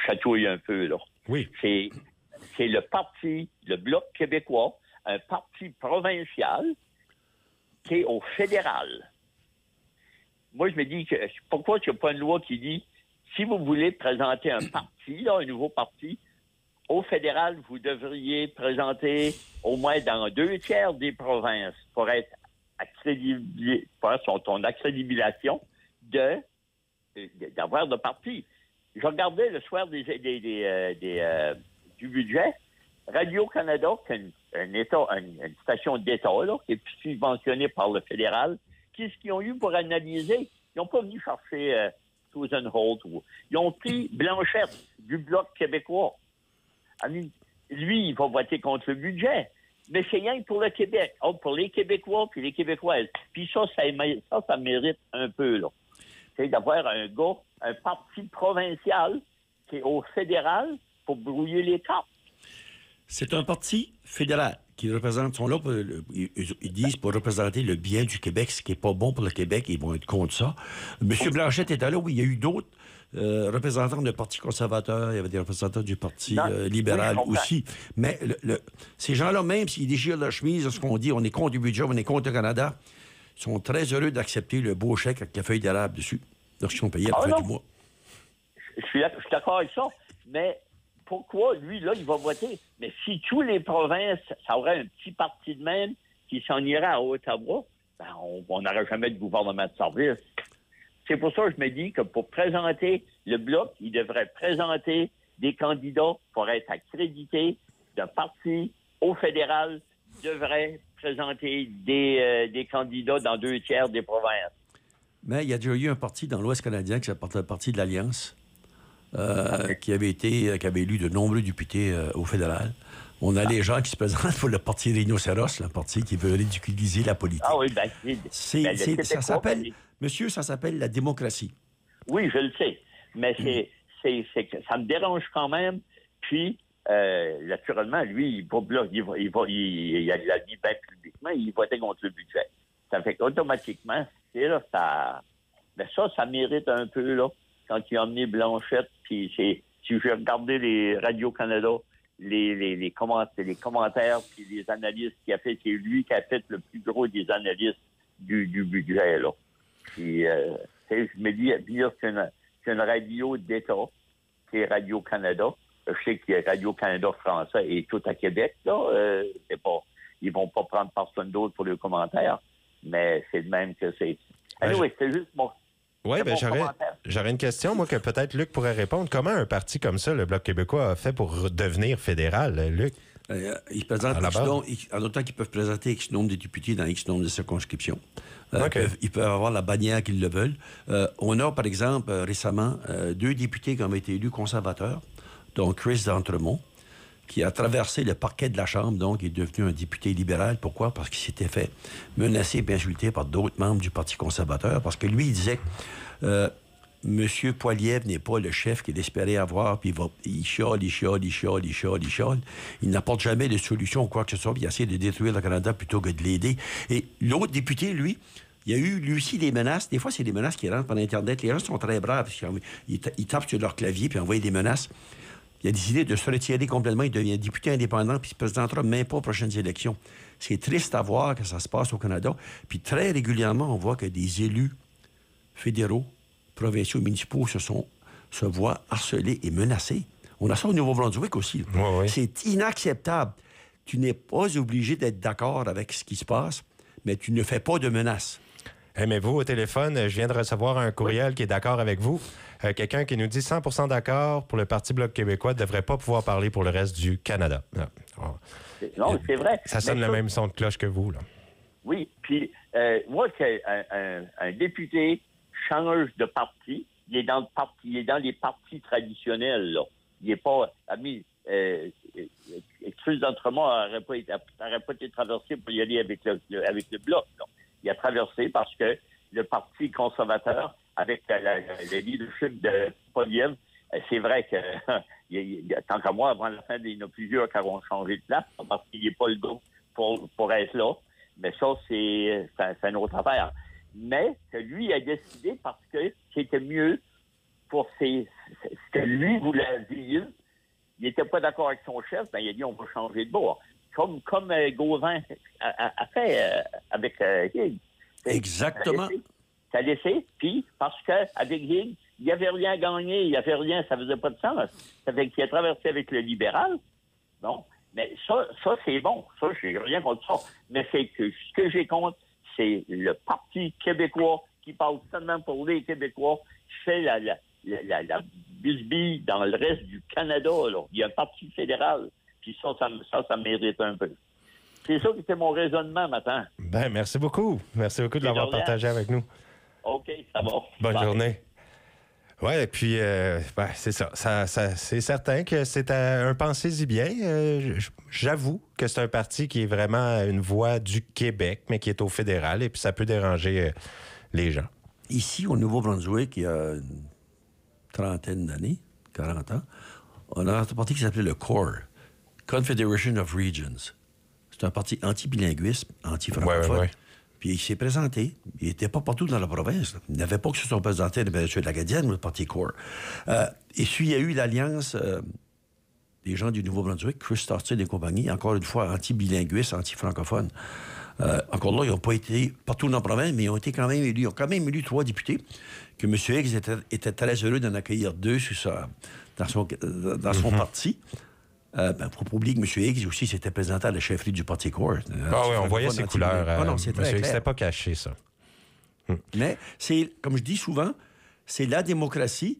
chatouille un peu, là. Oui. C'est le parti, le Bloc québécois, un parti provincial qui est au fédéral. Moi, je me dis que pourquoi il n'y a pas une loi qui dit si vous voulez présenter un parti, là, un nouveau parti, au fédéral, vous devriez présenter au moins dans 2/3 des provinces pour être accrédibilé, pour ton accrédibilation d'avoir de parti. Je regardais le soir du budget, Radio-Canada, qui est une station d'État, là, qui est subventionnée par le fédéral. Qu'est-ce qu'ils ont eu pour analyser? Ils n'ont pas venu chercher Susan Holt. Ils ont pris Blanchette du Bloc québécois. Lui, il va voter contre le budget. Mais c'est rien que pour le Québec. Oh, pour les Québécois puis les Québécoises. Puis ça mérite un peu, là. C'est d'avoir un parti provincial qui est au fédéral pour brouiller les cartes. C'est un parti fédéral qui représente, sont là pour, ils disent pour représenter le bien du Québec, ce qui n'est pas bon pour le Québec, ils vont être contre ça. M. Blanchette était là, oui, il y a eu d'autres représentants du Parti conservateur, il y avait des représentants du Parti libéral aussi. Mais ces gens-là, même s'ils déchirent leur chemise, ce qu'on dit, on est contre le budget, on est contre le Canada, sont très heureux d'accepter le beau chèque avec la feuille d'érable dessus, lorsqu'ils sont payés à la fin du mois. Je suis d'accord avec ça, mais pourquoi, lui, là, il va voter? Mais si tous les provinces, ça aurait un petit parti de même qui s'en irait à Ottawa, ben on n'aurait jamais de gouvernement de service. C'est pour ça que je me dis que pour présenter le Bloc, il devrait présenter des candidats pour être accrédités d'un parti au fédéral, devrait présenter des candidats dans 2/3 des provinces. Mais il y a déjà eu un parti dans l'Ouest canadien qui s'appelle le Parti de l'Alliance, qui avait élu de nombreux députés au fédéral. On a les gens qui se présentent pour le Parti Rhinocéros, le parti qui veut ridiculiser la politique. Ah oui, ça s'appelle, monsieur, ça s'appelle la démocratie. Oui, je le sais, mais c'est que ça me dérange quand même. Puis, naturellement, lui, il l'a dit bien publiquement, il votait contre le budget. Ça fait qu'automatiquement, ça mérite un peu, là, quand il a emmené Blanchette, puis si j'ai regardé les Radio-Canada, les commentaires, puis les analyses qu'il a fait, c'est lui qui a fait le plus gros des analyses du budget, là. Puis, je me dis, dire qu'une radio d'État, qui est Radio-Canada, je sais qu'il y a Radio-Canada français et tout à Québec, là, ils vont pas prendre personne d'autre pour le commentaire, mais c'est de même que c'est. Anyway, c'est juste mon. Oui, j'aurais une question, moi, que peut-être Luc pourrait répondre. Comment un parti comme ça, le Bloc québécois, a fait pour devenir fédéral, Luc? Ils présentent en autant qu'ils peuvent présenter X nombre de députés dans X nombre de circonscriptions. Ils peuvent avoir la bannière qu'ils le veulent. On a, par exemple, récemment, 2 députés qui ont été élus conservateurs, dont Chris d'Entremont, qui a traversé le parquet de la Chambre, donc est devenu un député libéral. Pourquoi? Parce qu'il s'était fait menacer et insulter par d'autres membres du Parti conservateur, parce que lui, il disait M. Poilievre n'est pas le chef qu'il espérait avoir, puis il chiale. Il n'apporte jamais de solution ou quoi que ce soit, puis il essaie de détruire le Canada plutôt que de l'aider. Et l'autre député, lui, il y a eu, lui aussi, des menaces. Des fois, c'est des menaces qui rentrent par Internet. Les gens sont très braves, parce qu'ils tapent sur leur clavier, puis envoient des menaces. Il a décidé de se retirer complètement. Il devient député indépendant, puis il se présentera même pas aux prochaines élections. C'est triste à voir que ça se passe au Canada. Puis très régulièrement, on voit que des élus fédéraux, provinciaux, municipaux se voient harcelés et menacés. On a ça au Nouveau-Brunswick aussi. Oui. C'est inacceptable. Tu n'es pas obligé d'être d'accord avec ce qui se passe, mais tu ne fais pas de menaces. Mais vous, au téléphone, je viens de recevoir un courriel qui est d'accord avec vous. Quelqu'un qui nous dit 100% d'accord pour le Parti Bloc québécois ne devrait pas pouvoir parler pour le reste du Canada. Non, c'est vrai. Ça sonne le même son de cloche que vous, là. Oui, puis moi, c'est un député change de parti. Il est dans les partis traditionnels, là. Il n'est pas... Chris d'Entremont n'aurait pas été traversé pour y aller avec le Bloc, là. Il a traversé parce que le Parti conservateur, avec le leadership de Poilievre, c'est vrai que, tant qu'à moi, avant la fin, il y en a plusieurs qui auront changé de place parce qu'il n'est pas le groupe pour être là. Mais ça, c'est une autre affaire. Mais que lui a décidé parce que c'était mieux pour ce que lui voulait dire. Il n'était pas d'accord avec son chef, ben il a dit on va changer de bord. Comme Gauvin a fait avec Higgs. Exactement. Ça a laissé, puis parce qu'avec Higgs, il n'y avait rien à gagner, il n'y avait rien, ça faisait pas de sens. Ça fait qu'il a traversé avec le libéral. Bon, mais ça c'est bon. Ça, j'ai rien contre ça. Mais c'est que ce que j'ai contre, c'est le Parti québécois qui parle seulement pour les Québécois, qui fait la bisbille dans le reste du Canada. Là. Il y a un parti fédéral. Puis ça mérite un peu. C'est ça qui était mon raisonnement matin. Ben, merci beaucoup. Merci beaucoup de l'avoir partagé avec nous. OK, ça va. Bonne journée. Oui, et puis, c'est ça. C'est certain que c'est un pensez-y bien. J'avoue que c'est un parti qui est vraiment une voix du Québec, mais qui est au fédéral, et puis ça peut déranger les gens. Ici, au Nouveau-Brunswick, il y a une trentaine d'années, 40 ans, on a un parti qui s'appelait le CORE, Confederation of Regions. C'est un parti anti-bilinguisme, anti-francophone. Ouais. Puis il s'est présenté. Il n'était pas partout dans la province. Il n'avait pas que se soit présenté à la Acadienne ou le Parti CORE. Et puis, il y a eu l'alliance des gens du Nouveau-Brunswick, Chris Torson et compagnie, encore une fois, anti-bilinguiste, anti-francophone. Encore là, ils n'ont pas été partout dans la province, mais ils ont été quand même élus. Ils ont quand même élu 3 députés, que M. Higgs était très heureux d'en accueillir 2 dans son parti. Faut pas oublier que M. Higgs aussi s'était présenté à la chefferie du Parti CORE. Oui, on voyait ses couleurs. Non, c'est très clair. C'était pas caché, ça. Mais c'est, comme je dis souvent, c'est la démocratie.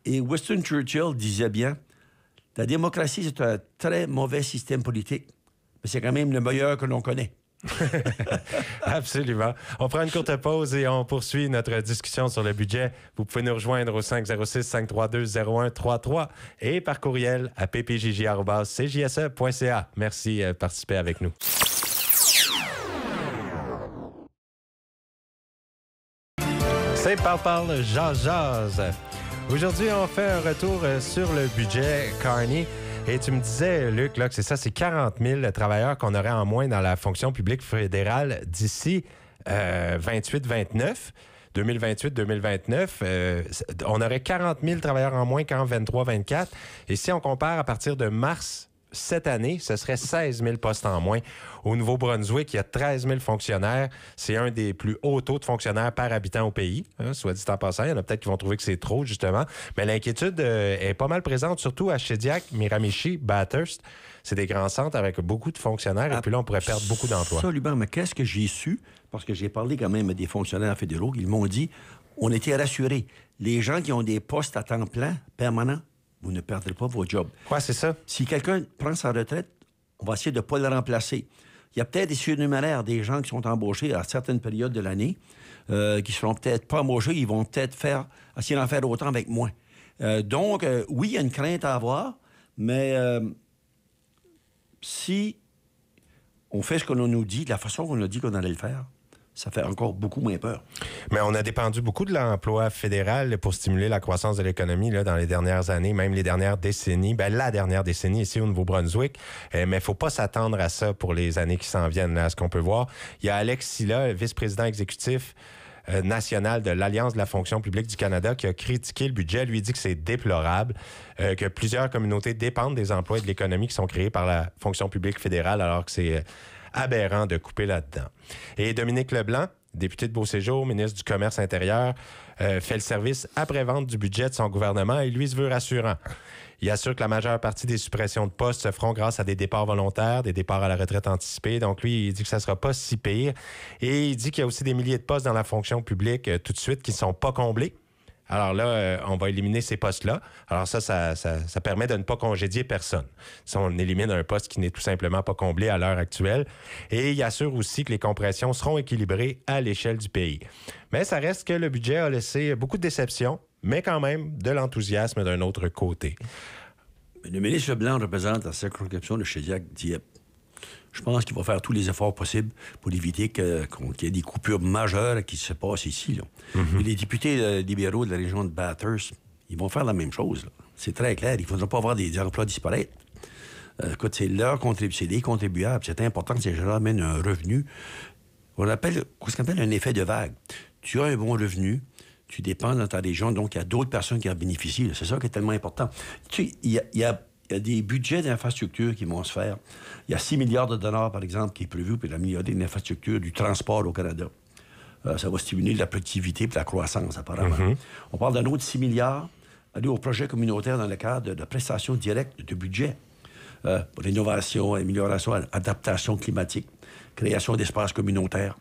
Et Winston Churchill disait bien, la démocratie, c'est un très mauvais système politique, mais c'est quand même le meilleur que l'on connaît. Absolument. On prend une courte pause et on poursuit notre discussion sur le budget. Vous pouvez nous rejoindre au 506-532-0133 et par courriel à ppjj@cjse.ca. Merci de participer avec nous. C'est Parle, jase. Aujourd'hui, on fait un retour sur le budget Carney. Et tu me disais, Luc, là, que c'est 40 000 travailleurs qu'on aurait en moins dans la fonction publique fédérale d'ici 2028-2029. On aurait 40 000 travailleurs en moins qu'en 23-24. Et si on compare à partir de mars cette année, ce serait 16 000 postes en moins. Au Nouveau-Brunswick, il y a 13 000 fonctionnaires. C'est un des plus hauts taux de fonctionnaires par habitant au pays. Soit dit en passant, il y en a peut-être qui vont trouver que c'est trop, justement. Mais l'inquiétude est pas mal présente, surtout à Shediac, Miramichi, Bathurst. C'est des grands centres avec beaucoup de fonctionnaires. Et puis là, on pourrait perdre beaucoup d'emplois. Absolument. Mais qu'est-ce que j'ai su? Parce que j'ai parlé quand même à des fonctionnaires fédéraux. Ils m'ont dit, on était rassurés. Les gens qui ont des postes à temps plein, permanents, vous ne perdrez pas vos jobs. Ouais, c'est ça. Si quelqu'un prend sa retraite, on va essayer de ne pas le remplacer. Il y a peut-être des surnuméraires, des gens qui sont embauchés à certaines périodes de l'année, qui ne seront peut-être pas embauchés, ils vont peut-être essayer d'en faire autant avec moins. Donc, oui, il y a une crainte à avoir, mais si on fait ce qu'on nous dit, de la façon qu'on a dit qu'on allait le faire, ça fait encore beaucoup moins peur. Mais on a dépendu beaucoup de l'emploi fédéral pour stimuler la croissance de l'économie là, dans les dernières années, même les dernières décennies. La dernière décennie ici au Nouveau-Brunswick. Mais il ne faut pas s'attendre à ça pour les années qui s'en viennent. Là, ce qu'on peut voir, il y a Alex Silla, le vice-président exécutif national de l'Alliance de la fonction publique du Canada, qui a critiqué le budget. Lui dit que c'est déplorable, que plusieurs communautés dépendent des emplois et de l'économie qui sont créés par la fonction publique fédérale, alors que c'est aberrant de couper là-dedans. Et Dominique Leblanc, député de Beauséjour, ministre du Commerce intérieur, fait le service après-vente du budget de son gouvernement et lui se veut rassurant. Il assure que la majeure partie des suppressions de postes se feront grâce à des départs volontaires, des départs à la retraite anticipée. Donc lui, il dit que ça ne sera pas si pire. Et il dit qu'il y a aussi des milliers de postes dans la fonction publique tout de suite qui ne sont pas comblés. Alors là, on va éliminer ces postes-là. Alors ça permet de ne pas congédier personne. Si on élimine un poste qui n'est tout simplement pas comblé à l'heure actuelle. Et il assure aussi que les compressions seront équilibrées à l'échelle du pays. Mais ça reste que le budget a laissé beaucoup de déceptions, mais quand même de l'enthousiasme d'un autre côté. Le ministre Leblanc représente la circonscription de Shediac-Dieppe. Je pense qu'il va faire tous les efforts possibles pour éviter qu'il y ait des coupures majeures qui se passent ici. Là. Mm-hmm. Et les députés libéraux de la région de Bathurst, Ils vont faire la même chose. Là. C'est très clair. Il ne faudra pas avoir des emplois disparaître. Écoute, c'est les contribuables. C'est important que ces gens-là amènent un revenu. On appelle, ce qu'on appelle un effet de vague. Tu as un bon revenu, tu dépends dans ta région, donc il y a d'autres personnes qui en bénéficient. Là. C'est ça qui est tellement important. Tu sais, il y a des budgets d'infrastructure qui vont se faire. Il y a 6 milliards de dollars, par exemple, qui est prévu pour améliorer l'infrastructure du transport au Canada. Ça va stimuler la productivité et la croissance, apparemment. Mm-hmm. On parle d'un autre 6 milliards aller au projet communautaire dans le cadre de prestations directes de budget. Rénovation, amélioration, adaptation climatique, création d'espaces communautaires.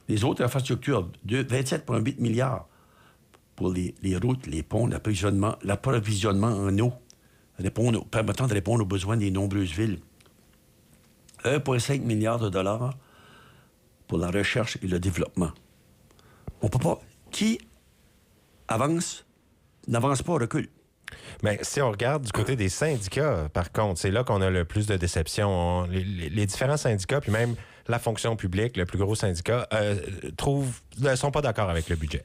Les autres infrastructures, 27,8 milliards pour les routes, les ponts, l'approvisionnement en eau, permettant de répondre aux besoins des nombreuses villes. 1,5 milliard de dollars pour la recherche et le développement. On peut pas... Qui avance, n'avance pas, recule. Mais si on regarde du côté des syndicats, par contre, c'est là qu'on a le plus de déception. Les différents syndicats, puis même la fonction publique, le plus gros syndicat, ne sont pas d'accord avec le budget.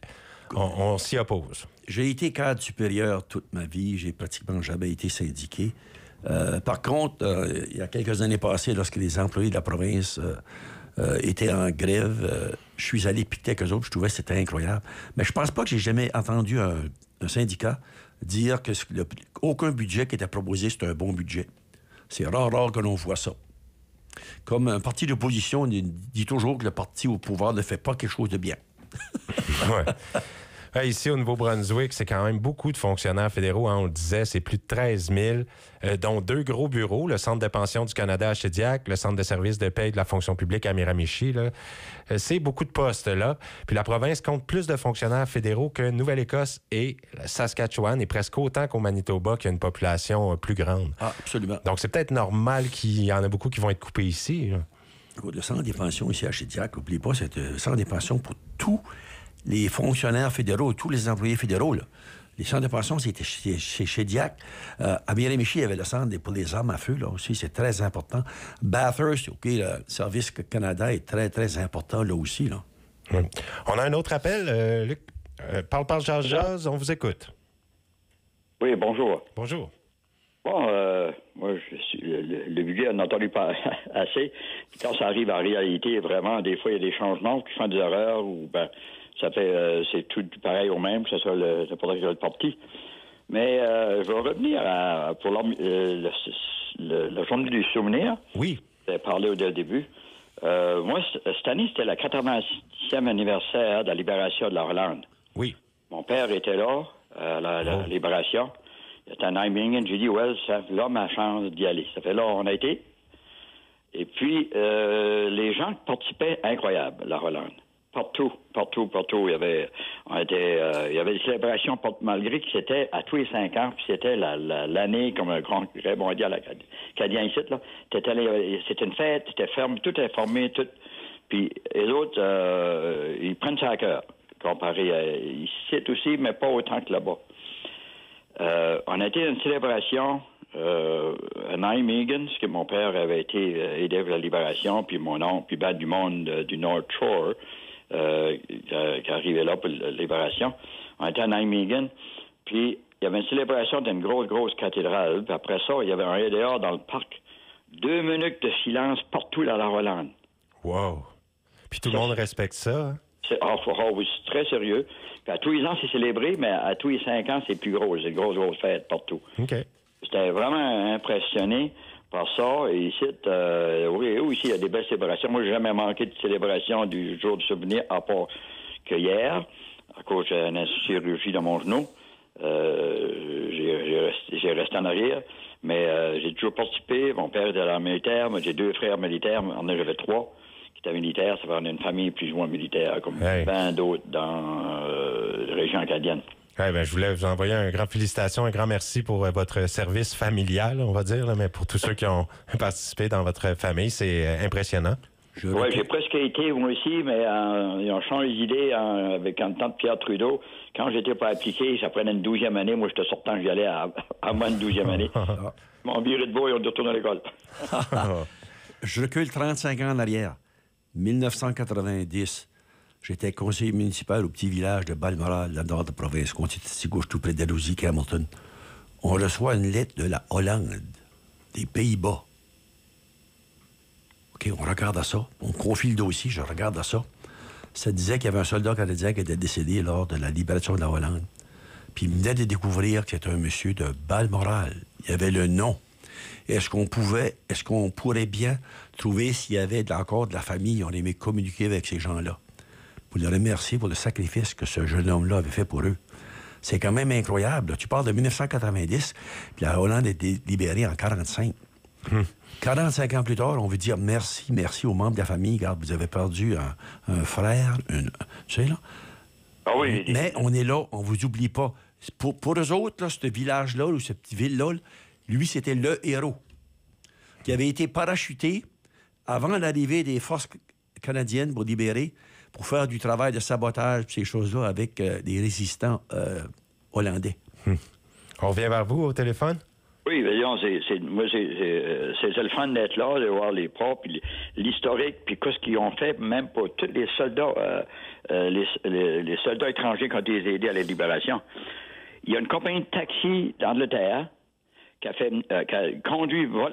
On s'y oppose. J'ai été cadre supérieur toute ma vie. J'ai pratiquement jamais été syndiqué. Par contre, il y a quelques années passées, lorsque les employés de la province étaient en grève, je suis allé piquer avec eux autres. Je trouvais que c'était incroyable. Mais je pense pas que j'ai jamais entendu un syndicat dire que aucun budget qui était proposé, c'est un bon budget. C'est rare que l'on voit ça. Comme un parti d'opposition dit toujours que le parti au pouvoir ne fait pas quelque chose de bien. Ouais. Ici, au Nouveau-Brunswick, c'est quand même beaucoup de fonctionnaires fédéraux. Hein, on le disait, c'est plus de 13 000, dont 2 gros bureaux, le Centre de pension du Canada à Shediac, le Centre de services de paie de la fonction publique à Miramichi. Là. C'est beaucoup de postes, là. Puis la province compte plus de fonctionnaires fédéraux que Nouvelle-Écosse et Saskatchewan, et presque autant qu'au Manitoba, qui a une population plus grande. Ah, absolument. Donc, c'est peut-être normal qu'il y en a beaucoup qui vont être coupés ici. Là. Le Centre des pensions ici à Shediac, n'oubliez pas, c'est le Centre des pensions pour tous les fonctionnaires fédéraux, tous les employés fédéraux. Là. Les centres de pension, c'était chez Shediac. À Miramichi, il y avait le centre pour les armes à feu, là aussi, c'est très important. Bathurst, OK, le Service Canada est très, très important, là aussi. Là. On a un autre appel, Luc. Parle, jase, on vous écoute. Oui, bonjour. Bonjour. Bon, moi, le budget, on n'a entendu pas assez. Puis quand ça arrive en réalité, vraiment, des fois, il y a des changements qui font des erreurs ou, ça fait, c'est tout pareil au même, que ce soit n'importe quel parti. Mais je vais revenir pour la journée du souvenir. Oui. J'ai parlé dès le début. Moi, cette année, c'était le 86e anniversaire de la libération de la Hollande. Oui. Mon père était là, à la libération. Il était à Nijmegen. J'ai dit, ouais, ça fait là ma chance d'y aller. Ça fait là, on a été. Et puis, les gens participaient incroyables, la Hollande. Partout. Il y avait des célébrations, malgré que c'était à tous les 5 ans, puis c'était l'année comme un grand congrès mondial acadien ici, là. C'était une fête, c'était fermé, tout est formé, tout. Puis les autres, ils prennent ça à cœur, comparé à ici aussi, mais pas autant que là-bas. On a été à une célébration à Nijmegen, parce que mon père avait été aidé pour la libération, puis mon oncle, puis du monde du North Shore, qui arrivait là pour la libération. On était à Nijmegen, puis il y avait une célébration d'une grosse cathédrale, puis après ça, il y avait un RDA dans le parc. 2 minutes de silence partout dans la Hollande. Wow! Puis tout le monde respecte ça, hein? Oui, c'est très sérieux. Puis à tous les ans, c'est célébré, mais à tous les 5 ans, c'est plus gros. C'est une grosse fête partout. OK. J'étais vraiment impressionné par ça. Et ici, ici, il y a des belles célébrations. Moi, j'ai jamais manqué de célébration du jour du souvenir, à part que hier, à cause d'une chirurgie dans mon genou. J'ai resté en arrière. Mais j'ai toujours participé. Mon père était dans le militaire. Moi, j'ai 2 frères militaires. J'avais 3 qui étaient militaires. Ça fait qu'on a une famille plus ou moins militaire, comme 20 d'autres dans la région acadienne. Je voulais vous envoyer un grand félicitations, un grand merci pour votre service familial, on va dire, là, mais pour tous ceux qui ont participé dans votre famille, c'est impressionnant. Oui, j'ai presque été, moi aussi, mais ils ont changé les idées avec un temps de Pierre Trudeau. Quand j'étais pas appliqué, ça prenait une 12e année. Moi, j'étais sortant, j'y allais à moins une 12e année. Mon viré de beau, ils ont retourné à l'école. Je recule 35 ans en arrière. 1990. J'étais conseiller municipal au petit village de Balmoral, dans le nord de la province, comté gauche tout près d'Alousie, Hamilton. On reçoit une lettre de la Hollande, des Pays-Bas. OK, on regarde à ça. On confie le dossier, je regarde à ça. Ça disait qu'il y avait un soldat canadien qui était décédé lors de la libération de la Hollande. Puis il venait de découvrir que c'était un monsieur de Balmoral. Il y avait le nom. Est-ce qu'on pourrait bien trouver s'il y avait encore de la famille, on aimait communiquer avec ces gens-là? Pour les remercier pour le sacrifice que ce jeune homme-là avait fait pour eux. C'est quand même incroyable. Là. Tu parles de 1990, puis la Hollande a été libérée en 1945. 45 ans plus tard, on veut dire merci aux membres de la famille. Regarde, vous avez perdu un frère, tu sais, là. Ah oui. Mais on est là, on vous oublie pas. Pour eux autres, là, ce village-là, ou cette petite ville-là, lui, c'était le héros qui avait été parachuté avant l'arrivée des forces canadiennes pour libérer, pour faire du travail de sabotage, ces choses-là, avec des résistants hollandais. On revient vers vous au téléphone? Oui, voyons, c'est le fun d'être là, de voir les profs, puis l'historique, puis qu'est-ce qu'ils ont fait, même pour tous les soldats, les soldats étrangers qui ont été aidés à la libération. Il y a une compagnie de taxi d'Angleterre qui a conduit pour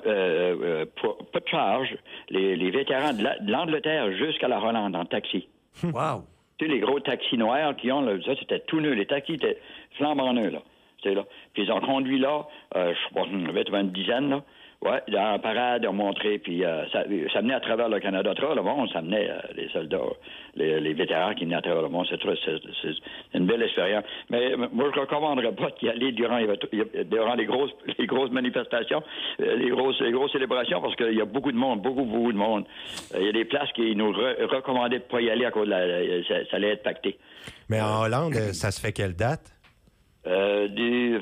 pas de charge les vétérans de l'Angleterre jusqu'à la Hollande en taxi. Wow! Tu sais, les gros taxis noirs qui ont, là, ça, c'était tout neuf. Les taxis étaient flambant neufs, là. Là. Puis ils ont conduit là, je sais pas, il y avait une dizaine, là. Ouais, dans la parade, ils ont montré, puis ça venait à travers le Canada, à travers le monde, ça venait les soldats, les vétérans qui venaient à travers le monde. C'est une belle expérience. Mais moi, je ne recommanderais pas d'y aller durant les grosses manifestations, les grosses célébrations, parce qu'il y a beaucoup de monde, beaucoup de monde. Il y a des places qui nous recommandaient de ne pas y aller à cause de ça allait être pacté. Mais en Hollande, ça se fait quelle date? Début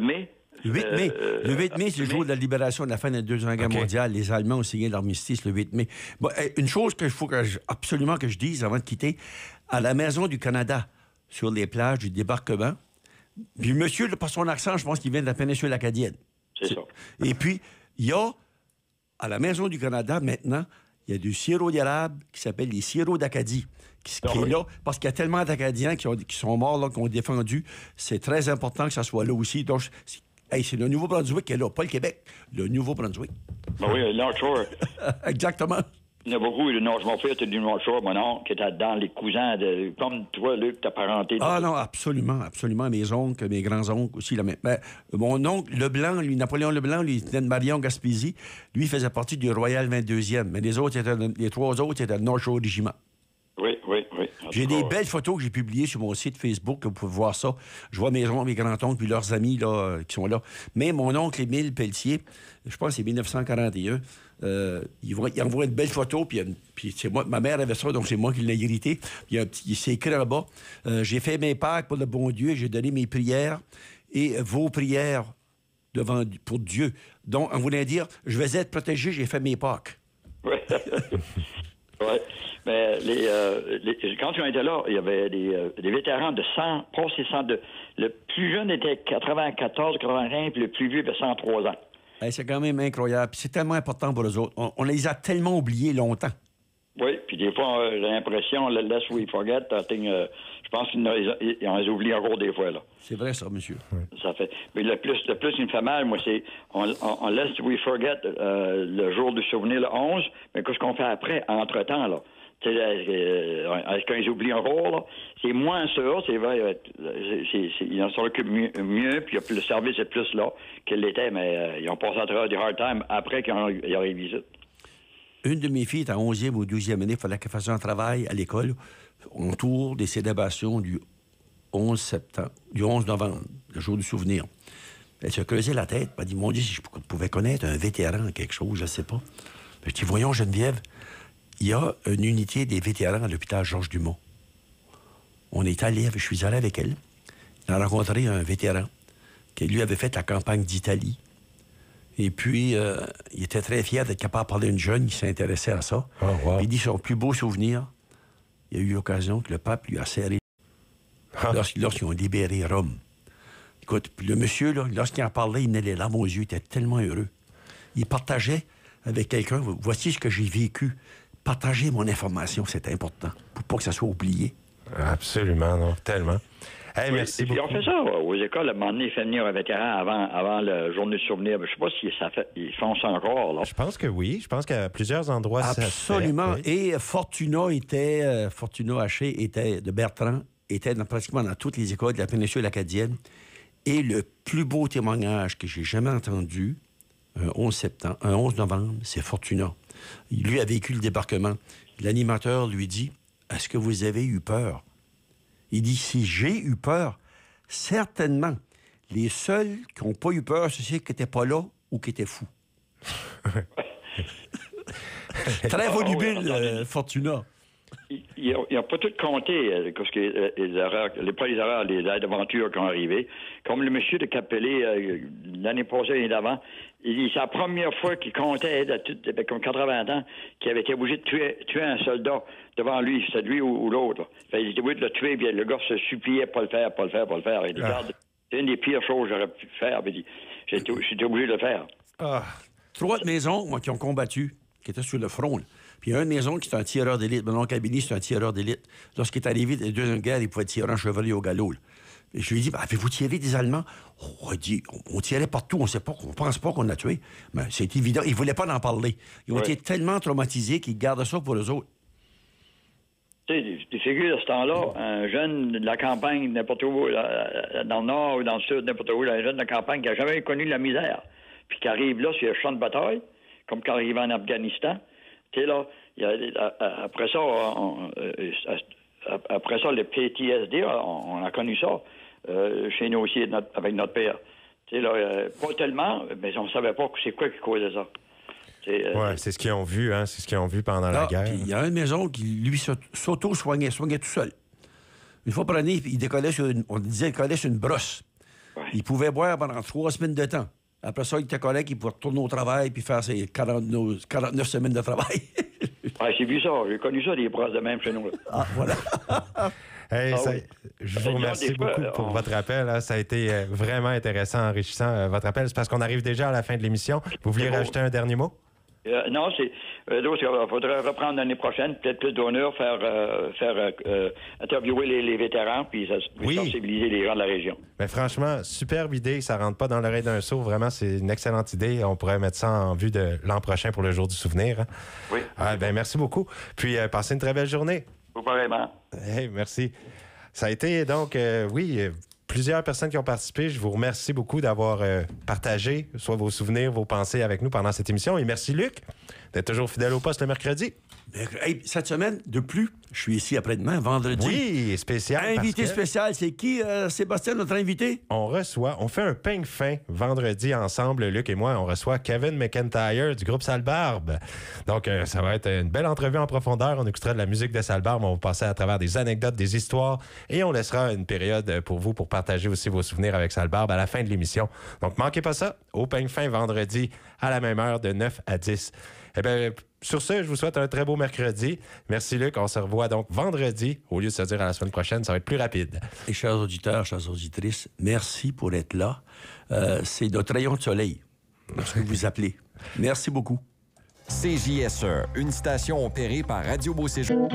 mai. Le 8 mai. Le 8 mai, c'est le jour de la libération de la fin de la Deuxième Guerre mondiale. Les Allemands ont signé l'armistice le 8 mai. Bon, une chose qu'il faut absolument que je dise avant de quitter, à la Maison du Canada, sur les plages du débarquement, puis le monsieur, par son accent, je pense qu'il vient de la péninsule acadienne. C'est ça. Et puis, il y a, à la Maison du Canada, maintenant, il y a du sirop d'érable qui s'appelle les sirops d'Acadie, qui est là, parce qu'il y a tellement d'Acadiens qui sont morts, là, qui ont défendu. C'est très important que ça soit là aussi. Donc, c'est le Nouveau-Brunswick qui est là, pas le Québec, le Nouveau-Brunswick. Ben oui, le North Shore. Exactement. Il y en a beaucoup. Mon frère était du North Shore, mon oncle, qui était dans les cousins, comme toi, Luc, ta parenté. Ah non, absolument. Mes oncles, mes grands-oncles aussi. Là, ben, mon oncle Leblanc, Napoléon Leblanc, lui, était de Marion Gaspésie. Lui, faisait partie du Royal 22e. Mais les trois autres étaient le North Shore Régiment. Oui. J'ai des belles photos que j'ai publiées sur mon site Facebook, que vous pouvez voir ça. Je vois mes grands-oncles puis leurs amis là, qui sont là. Mais mon oncle Émile Pelletier, je pense que c'est 1941, il envoie une belle photo, puis c'est moi, ma mère avait ça, donc c'est moi qui l'ai hérité. Il s'est écrit en bas, j'ai fait mes Pâques pour le bon Dieu, et j'ai donné mes prières et vos prières pour Dieu. Donc, on voulait dire, je vais être protégé, j'ai fait mes Pâques. Oui. Oui. Mais quand on était là, il y avait des vétérans de 100, passé 102. Le plus jeune était 94, 95, puis le plus vieux avait 103 ans. Hey, c'est quand même incroyable. Puis c'est tellement important pour eux autres. On les a tellement oubliés longtemps. Oui, puis des fois, j'ai l'impression, lest we forget, je pense qu'ils les oublient encore des fois, là. C'est vrai, ça, monsieur. Oui. Ça fait. Mais le plus il me fait mal, moi, c'est on lest we forget le jour du souvenir, le 11, mais qu'est-ce qu'on fait après, entre-temps, là? Est-ce qu'ils oublient encore, là? C'est moins sûr, c'est vrai, ils en s'occupent mieux, puis le service est plus là qu'il l'était, mais ils ont passé à travers des hard times après qu'ils auraient visite. Une de mes filles est en 11e ou 12e année, il fallait qu'elle fasse un travail à l'école autour des célébrations du 11 novembre, le jour du souvenir. Elle se creusait la tête, elle m'a dit, mon Dieu, si je pouvais connaître un vétéran, quelque chose, je ne sais pas. Je dis, voyons, Geneviève, il y a une unité des vétérans à l'hôpital Georges-Dumont. Je suis allé avec elle. Elle a rencontré un vétéran qui, lui, avait fait la campagne d'Italie. Et puis, il était très fier d'être capable de parler à une jeune qui s'intéressait à ça. Oh, wow. Puis il dit, son plus beau souvenir, il y a eu l'occasion que le pape lui a serré lorsqu'ils ont libéré Rome. Écoute, le monsieur, là, lorsqu'il en parlait, il venait les larmes aux yeux, il était tellement heureux. Il partageait avec quelqu'un, voici ce que j'ai vécu partager mon information, c'est important, pour pas que ça soit oublié. Absolument, non, tellement. Hey, merci et puis beaucoup. on fait ça aux écoles. À un moment donné, ils font venir un vétéran avant la journée de souvenir. Je ne sais pas si ils font ça encore. Là. Je pense que oui. Je pense qu'à plusieurs endroits, Absolument. ça se fait. Oui. Et Fortuna Haché de Bertrand était pratiquement dans toutes les écoles de la péninsule acadienne. Et le plus beau témoignage que j'ai jamais entendu, un 11 novembre, c'est Fortuna. Lui a vécu le débarquement. L'animateur lui dit, « Est-ce que vous avez eu peur? » Il dit, « Si j'ai eu peur, certainement, les seuls qui n'ont pas eu peur, c'est ceux qui n'étaient pas là ou qui étaient fous. » Très volubile, Fortuna. Ils n'ont pas tout compté, parce que pas les erreurs, les aventures qui ont arrivé. Comme le monsieur de Capelé, l'année passée, l'année d'avant, il dit c'est la première fois qu'il comptait, comme 80 ans, qu'il avait été obligé de tuer un soldat devant lui, c'est lui ou l'autre. Il était obligé de le tuer, puis le gars se suppliait pas le faire. Il dit, regarde, c'est une des pires choses que j'aurais pu faire. Puis il dit, j'étais obligé de le faire. Trois maisons, moi, qui ont combattu, qui étaient sur le front, là. Puis il y a une maison qui est un tireur d'élite. Mon oncle Abini, c'est un tireur d'élite. Lorsqu'il est arrivé de la Deuxième Guerre, il pouvait tirer un chevalier au galop. Là. Et je lui ai dit, avez-vous tiré des Allemands? Oh, il dit, on tirait partout, on pense pas qu'on a tué. Mais c'est évident, ils ne voulaient pas en parler. Ils ont été tellement traumatisés qu'ils gardent ça pour eux autres. Tu sais, des figures de ce temps-là, un jeune de la campagne, n'importe où, dans le nord ou dans le sud, n'importe où, un jeune de la campagne qui n'a jamais connu la misère, puis qui arrive là sur le champ de bataille, comme quand il arrive en Afghanistan. Tu sais, là, après ça, le PTSD, on a connu ça chez nous aussi avec notre père. Tu sais, là, pas tellement, mais on ne savait pas c'est quoi qui causait ça. Oui, c'est ce qu'ils ont vu, hein? C'est ce qu'ils ont vu pendant la guerre. Il y a une maison qui, lui, s'auto-soignait tout seul. Une fois par année, il décollait sur une brosse. Ouais. Il pouvait boire pendant 3 semaines de temps. Après ça, il était collègue, il pouvait retourner au travail puis faire ses 49 semaines de travail. J'ai vu ça. J'ai connu ça, des brosses de même chez nous. Ah, voilà. Je vous remercie beaucoup pour votre appel. Hein. Ça a été vraiment intéressant, enrichissant, votre appel. C'est parce qu'on arrive déjà à la fin de l'émission. Vous vouliez rajouter un dernier mot? Non, il faudrait reprendre l'année prochaine, peut-être plus d'honneur, faire interviewer les vétérans, puis sensibiliser les gens de la région. Mais franchement, superbe idée, ça rentre pas dans l'oreille d'un sourd. Vraiment, c'est une excellente idée. On pourrait mettre ça en vue de l'an prochain pour le jour du souvenir. Hein? Oui. Merci beaucoup. Puis, passez une très belle journée. Vous pareillement. Hey, merci. Ça a été donc, plusieurs personnes qui ont participé. Je vous remercie beaucoup d'avoir partagé soit vos souvenirs, vos pensées avec nous pendant cette émission. Et merci, Luc, d'être toujours fidèle au poste le mercredi. Hey, cette semaine, de plus, je suis ici après-demain, vendredi. Oui, spécial. Invité spécial, c'est qui, Sébastien, notre invité? On fait un peigne fin vendredi ensemble, Luc et moi. On reçoit Kevin McIntyre du groupe Salbarbe. Donc, ça va être une belle entrevue en profondeur. On écoutera de la musique de Salbarbe. On va passer à travers des anecdotes, des histoires. Et on laissera une période pour vous pour partager aussi vos souvenirs avec Salbarbe à la fin de l'émission. Donc, manquez pas ça. Au peigne fin vendredi à la même heure de 9 à 10. Eh bien, sur ce, je vous souhaite un très beau mercredi. Merci, Luc. On se revoit donc vendredi. Au lieu de se dire à la semaine prochaine, ça va être plus rapide. Et chers auditeurs, chères auditrices, merci pour être là. C'est notre rayon de soleil, ce que vous appelez. Merci beaucoup. CJSE, une station opérée par Radio Beau Séjour.